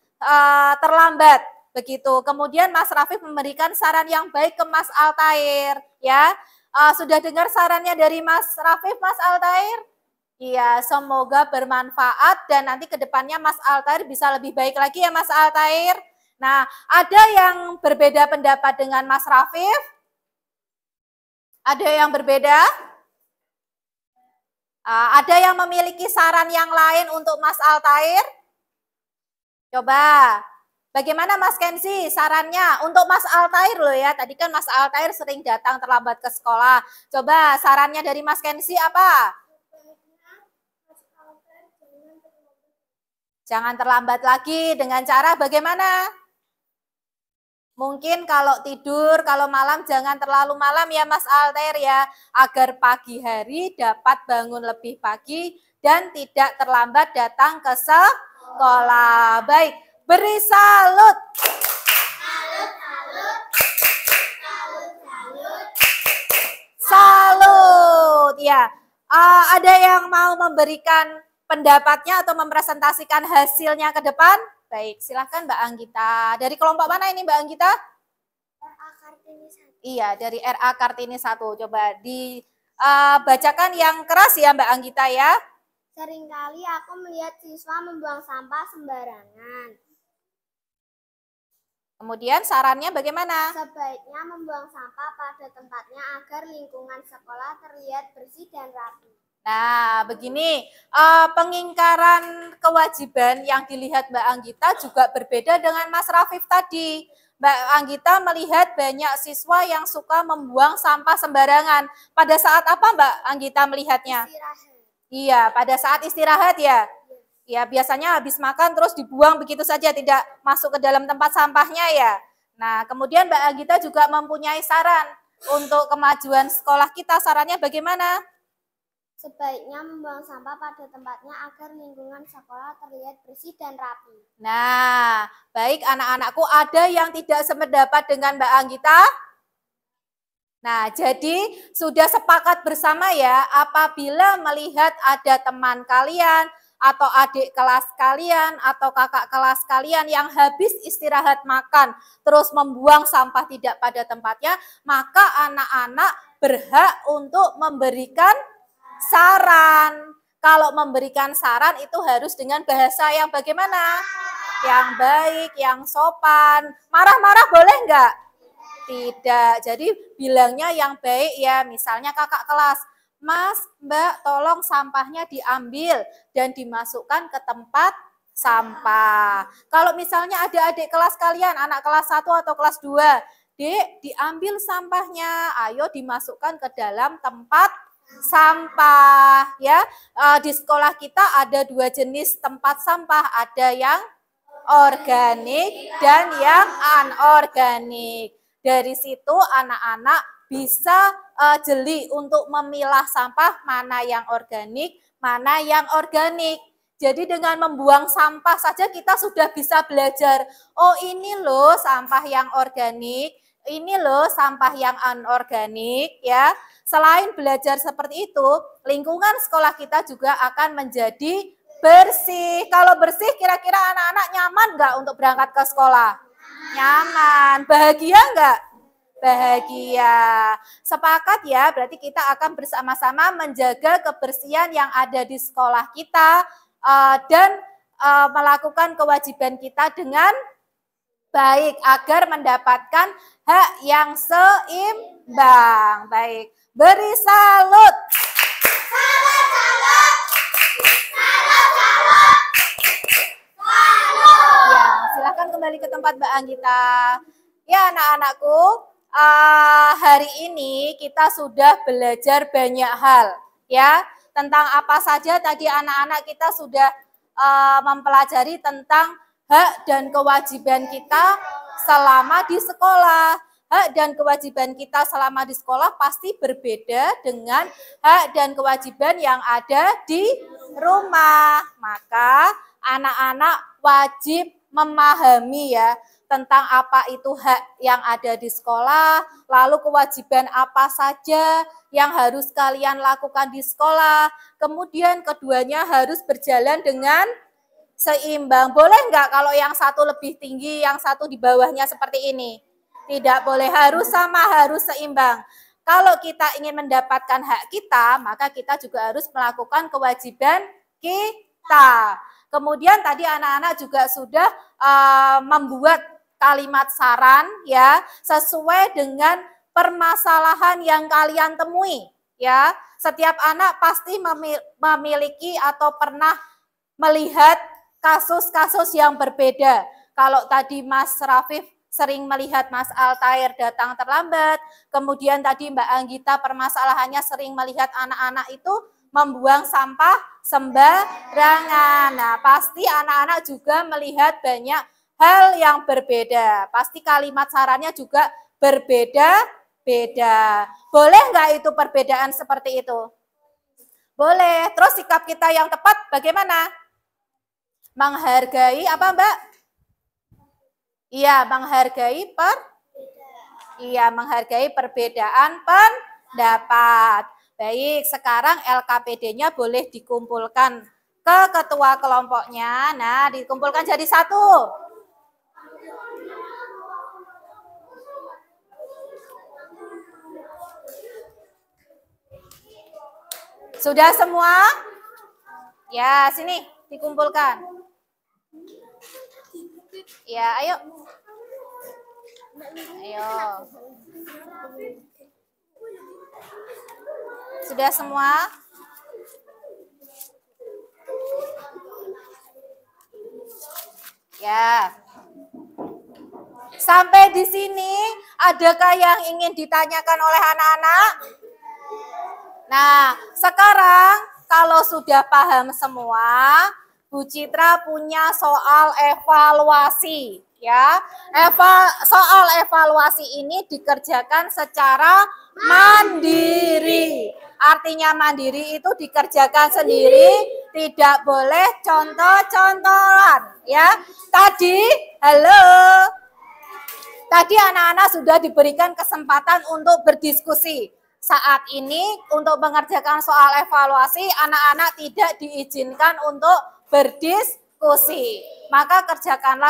terlambat begitu. Kemudian Mas Rafif memberikan saran yang baik ke Mas Altair ya. Sudah dengar sarannya dari Mas Rafif, Mas Altair? Iya, semoga bermanfaat dan nanti ke depannya Mas Altair bisa lebih baik lagi ya Mas Altair. Nah, ada yang berbeda pendapat dengan Mas Rafif? Ada yang berbeda? Ada yang memiliki saran yang lain untuk Mas Altair? Coba, Bagaimana Mas Kenzi sarannya untuk Mas Altair loh ya. Tadi kan Mas Altair sering datang terlambat ke sekolah. Coba sarannya dari Mas Kenzi apa? Jangan terlambat lagi dengan cara bagaimana? Mungkin kalau tidur, kalau malam jangan terlalu malam ya Mas Altair ya. Agar pagi hari dapat bangun lebih pagi dan tidak terlambat datang ke sekolah. Baik, beri salut. Salut. Ya, ada yang mau memberikan pendapatnya atau mempresentasikan hasilnya ke depan? Baik, silahkan Mbak Anggita. Dari kelompok mana ini Mbak Anggita? RA Kartini 1. Iya, dari RA Kartini 1. Coba dibacakan yang keras ya Mbak Anggita ya. Seringkali aku melihat siswa membuang sampah sembarangan. Kemudian sarannya bagaimana? Sebaiknya membuang sampah pada tempatnya agar lingkungan sekolah terlihat bersih dan rapi. Nah, begini, pengingkaran kewajiban yang dilihat Mbak Anggita juga berbeda dengan Mas Rafif tadi. Mbak Anggita melihat banyak siswa yang suka membuang sampah sembarangan. Pada saat apa Mbak Anggita melihatnya? Istirahat. Iya, pada saat istirahat ya. Ya, biasanya habis makan terus dibuang begitu saja, tidak masuk ke dalam tempat sampahnya ya. Nah, kemudian Mbak Anggita juga mempunyai saran untuk kemajuan sekolah kita. Sarannya bagaimana? Sebaiknya membuang sampah pada tempatnya agar lingkungan sekolah terlihat bersih dan rapi. Nah, baik anak-anakku, ada yang tidak sependapat dengan Mbak Anggita? Nah, jadi sudah sepakat bersama ya, apabila melihat ada teman kalian, atau adik kelas kalian, atau kakak kelas kalian yang habis istirahat makan, terus membuang sampah tidak pada tempatnya, maka anak-anak berhak untuk memberikan saran. Kalau memberikan saran itu harus dengan bahasa yang bagaimana? Yang baik, yang sopan. Marah-marah boleh enggak? Tidak. Jadi bilangnya yang baik ya, misalnya kakak kelas, Mas, Mbak, tolong sampahnya diambil dan dimasukkan ke tempat sampah. Kalau misalnya ada adik kelas kalian, anak kelas 1 atau kelas 2, Dek, diambil sampahnya, ayo dimasukkan ke dalam tempat sampah ya. Di sekolah kita ada 2 jenis tempat sampah, ada yang organik dan yang anorganik. Dari situ anak-anak bisa jeli untuk memilah sampah mana yang organik, mana yang organik. Jadi dengan membuang sampah saja kita sudah bisa belajar, oh ini loh sampah yang organik, ini loh sampah yang anorganik ya. Selain belajar seperti itu, lingkungan sekolah kita juga akan menjadi bersih. Kalau bersih, kira-kira anak-anak nyaman nggak untuk berangkat ke sekolah? Nyaman. Bahagia nggak? Bahagia. Sepakat ya, berarti kita akan bersama-sama menjaga kebersihan yang ada di sekolah kita dan melakukan kewajiban kita dengan baik agar mendapatkan hak yang seimbang. Baik. Beri salut. Salut, salut. Salut, salut. Salut. Ya, silakan kembali ke tempat Mbak Anggita. Ya, anak-anakku, hari ini kita sudah belajar banyak hal, ya. Tentang apa saja tadi anak-anak kita sudah mempelajari tentang hak dan kewajiban kita selama di sekolah. Hak dan kewajiban kita selama di sekolah pasti berbeda dengan hak dan kewajiban yang ada di rumah. Maka anak-anak wajib memahami ya tentang apa itu hak yang ada di sekolah, lalu kewajiban apa saja yang harus kalian lakukan di sekolah. Kemudian keduanya harus berjalan dengan seimbang. Boleh enggak kalau yang satu lebih tinggi, yang satu di bawahnya seperti ini? Tidak boleh, harus sama, harus seimbang. Kalau kita ingin mendapatkan hak kita, maka kita juga harus melakukan kewajiban kita. Kemudian tadi anak-anak juga sudah membuat kalimat saran ya, sesuai dengan permasalahan yang kalian temui ya. Setiap anak pasti memiliki atau pernah melihat kasus-kasus yang berbeda. Kalau tadi Mas Rafif sering melihat Mas Altair datang terlambat, kemudian tadi Mbak Anggita permasalahannya sering melihat anak-anak itu membuang sampah sembarangan. Nah, pasti anak-anak juga melihat banyak hal yang berbeda. Pasti kalimat sarannya juga berbeda-beda. Boleh nggak itu perbedaan seperti itu? Boleh. Terus sikap kita yang tepat bagaimana? Menghargai apa, Mbak? Iya, menghargai perbedaan pendapat. Baik, sekarang LKPD-nya boleh dikumpulkan ke ketua kelompoknya. Nah, dikumpulkan jadi satu. Sudah semua? Ya, sini dikumpulkan. Ya, ayo. Ayo. Sudah semua? Ya. Sampai di sini, adakah yang ingin ditanyakan oleh anak-anak? Nah, sekarang kalau sudah paham semua, Bu Citra punya soal evaluasi, ya. Soal evaluasi ini dikerjakan secara mandiri. Artinya mandiri itu dikerjakan sendiri, tidak boleh contoh-contohan, ya. Tadi anak-anak sudah diberikan kesempatan untuk berdiskusi. Saat ini untuk mengerjakan soal evaluasi, anak-anak tidak diizinkan untuk berdiskusi. Maka kerjakanlah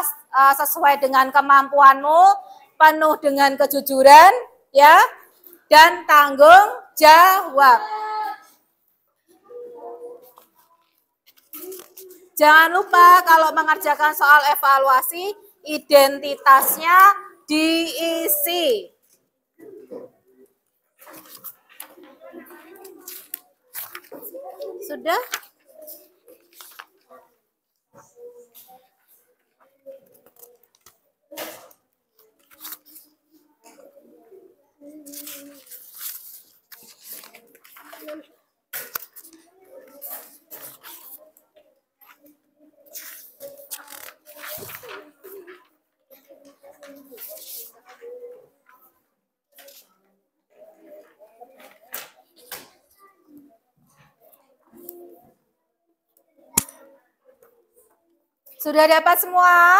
sesuai dengan kemampuanmu, penuh dengan kejujuran, ya, dan tanggung jawab. Jangan lupa kalau mengerjakan soal evaluasi, identitasnya diisi. Sudah? Sudah dapat semua?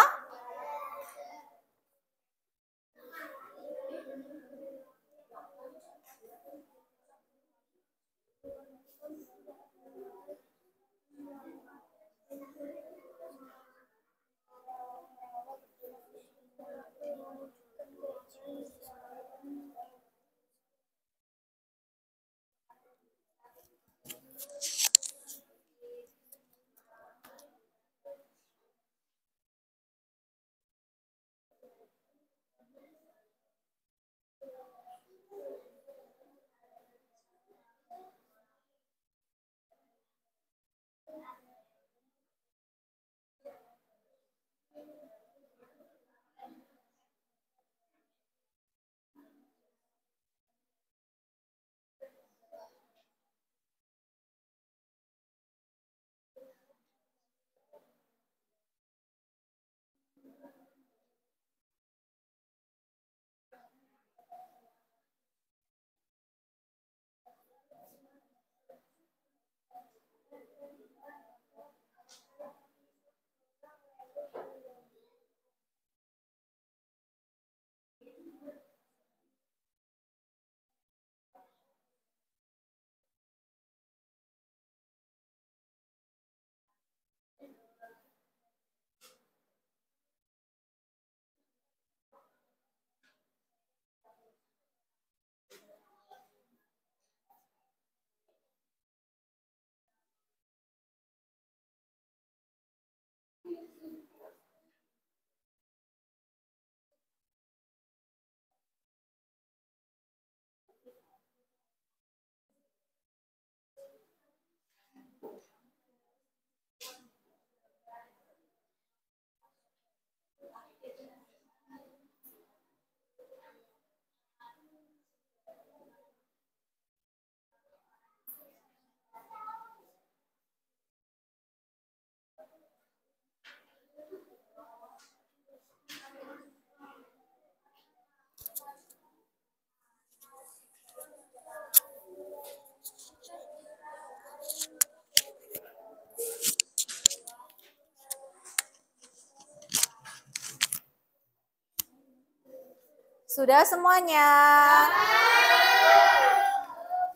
Sudah semuanya?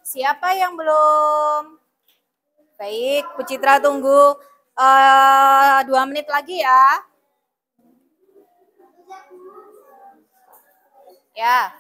Siapa yang belum? Baik, Bu Citra tunggu 2 menit lagi ya. Ya.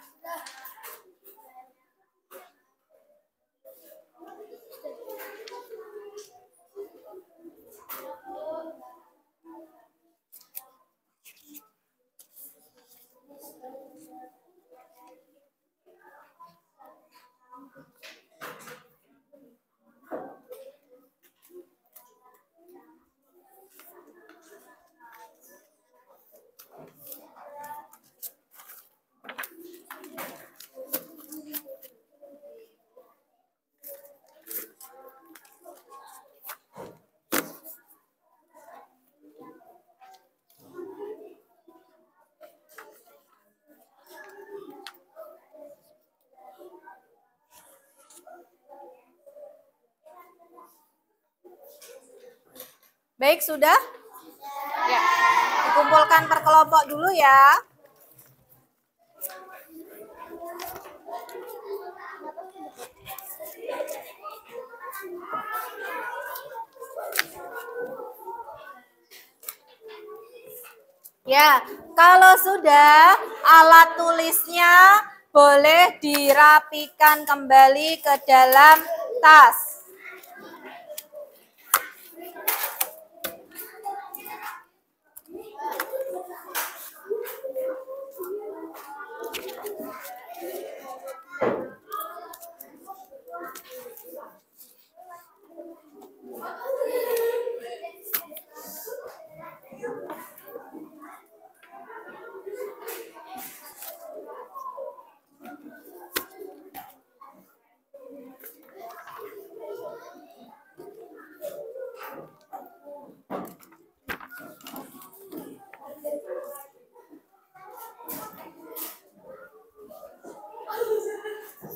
Baik, sudah? Ya. Dikumpulkan per kelompok dulu ya. Ya, kalau sudah alat tulisnya boleh dirapikan kembali ke dalam tas.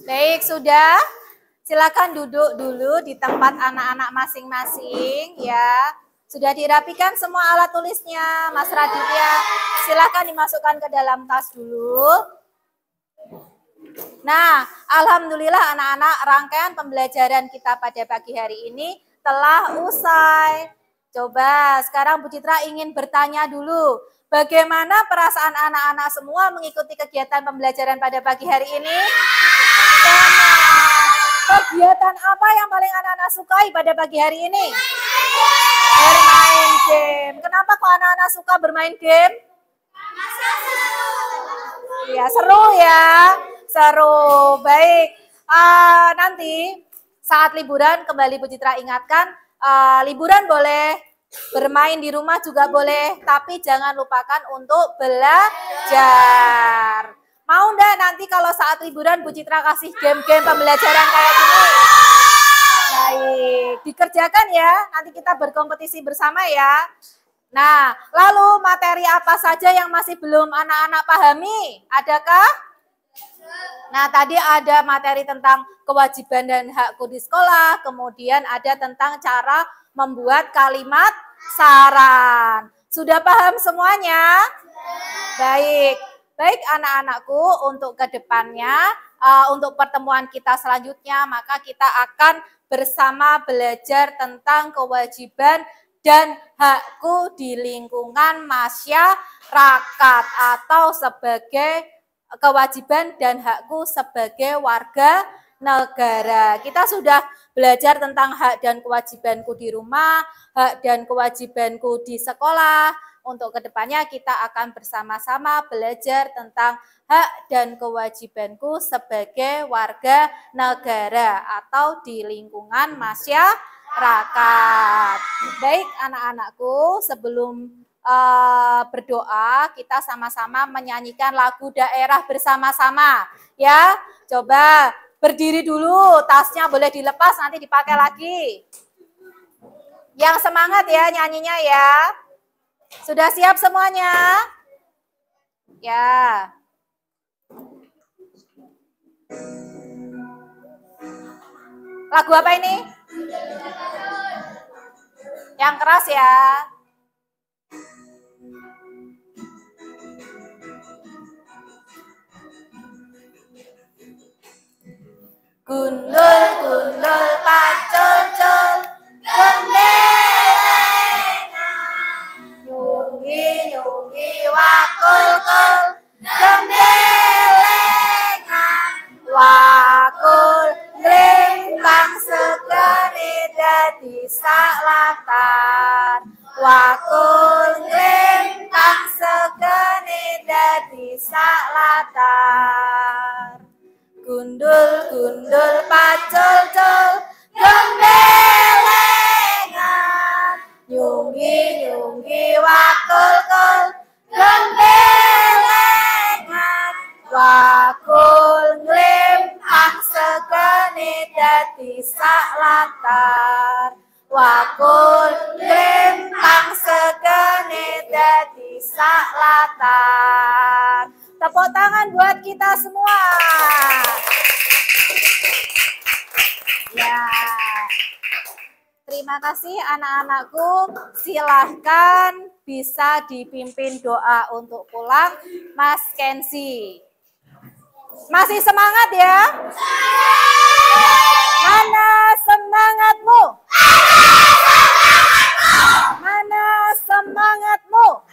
Baik, sudah. Silakan duduk dulu di tempat anak-anak masing-masing ya. Sudah dirapikan semua alat tulisnya, Mas Raditya. Silakan dimasukkan ke dalam tas dulu. Nah, alhamdulillah anak-anak, rangkaian pembelajaran kita pada pagi hari ini telah usai. Coba sekarang Bu Citra ingin bertanya dulu, bagaimana perasaan anak-anak semua mengikuti kegiatan pembelajaran pada pagi hari ini? Kegiatan apa yang paling anak-anak sukai pada pagi hari ini? Bermain game. Kenapa kok anak-anak suka bermain game? Ya, seru ya. Seru. Baik. Nanti saat liburan kembali Bu Citra ingatkan, liburan boleh, bermain di rumah juga boleh, tapi jangan lupakan untuk belajar. Mau enggak nanti kalau saat liburan Bu Citra kasih game-game pembelajaran kayak gini? Baik, dikerjakan ya. Nanti kita berkompetisi bersama ya. Nah, lalu materi apa saja yang masih belum anak-anak pahami? Adakah? Nah, tadi ada materi tentang kewajiban dan hakku di sekolah, kemudian ada tentang cara membuat kalimat saran. Sudah paham semuanya? Baik. Baik anak-anakku, untuk kedepannya, untuk pertemuan kita selanjutnya, maka kita akan bersama belajar tentang kewajiban dan hakku di lingkungan masyarakat atau sebagai kewajiban dan hakku sebagai warga negara. Kita sudah belajar tentang hak dan kewajibanku di rumah, hak dan kewajibanku di sekolah. Untuk kedepannya kita akan bersama-sama belajar tentang hak dan kewajibanku sebagai warga negara atau di lingkungan masyarakat. Baik anak-anakku, sebelum berdoa kita sama-sama menyanyikan lagu daerah bersama-sama ya. Coba berdiri dulu, tasnya boleh dilepas nanti dipakai lagi. Yang semangat ya nyanyinya ya. Sudah siap semuanya? Ya. Lagu apa ini? Yang keras ya. Gundul gundul pacul-cul gembelengan. Nyunggi nyunggi wakul-kul gembelengan. Wakul nglimpang segene dadi saklatar. Wakul nglimpang segene dadi saklatar. Gundul gundul pacul-cul gembelengan. Nyunggi nyunggi wakul-kul gembelengan. Wakul nglimpang segene dadi saklatar. Wakul nglimpang segene dadi saklatar. Tepuk tangan buat kita semua. Ya. Terima kasih anak-anakku. Silahkan bisa dipimpin doa untuk pulang Mas Kenzi. Masih semangat ya? Mana semangatmu? Mana semangatmu?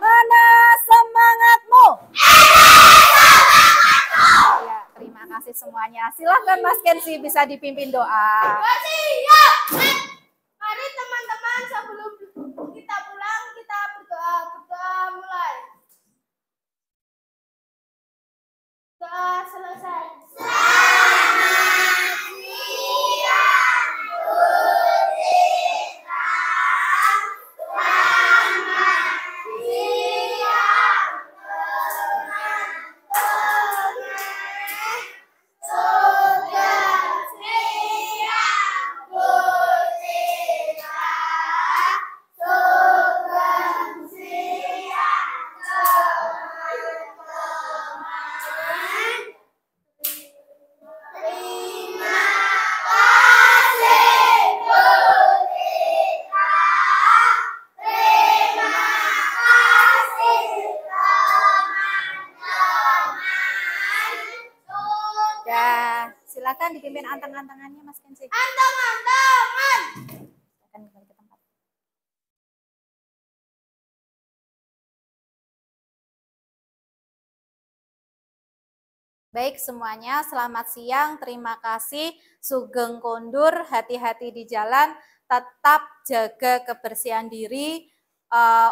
Mana semangatmu? Ya, terima kasih semuanya. Silahkan Mas Kenzi bisa dipimpin doa. Siap. Mari teman-teman sebelum kita pulang kita berdoa. Berdoa mulai. Doa selesai. Silakan dipimpin anteng-antengannya Mas Kenzi. Anteng-antengan. Silakan kembali ke tempat. Baik semuanya, selamat siang. Terima kasih. Sugeng kondur, hati-hati di jalan. Tetap jaga kebersihan diri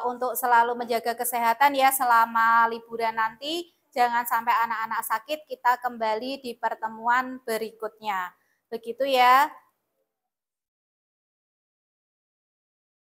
untuk selalu menjaga kesehatan ya selama liburan nanti. Jangan sampai anak-anak sakit, kita kembali di pertemuan berikutnya. Begitu ya.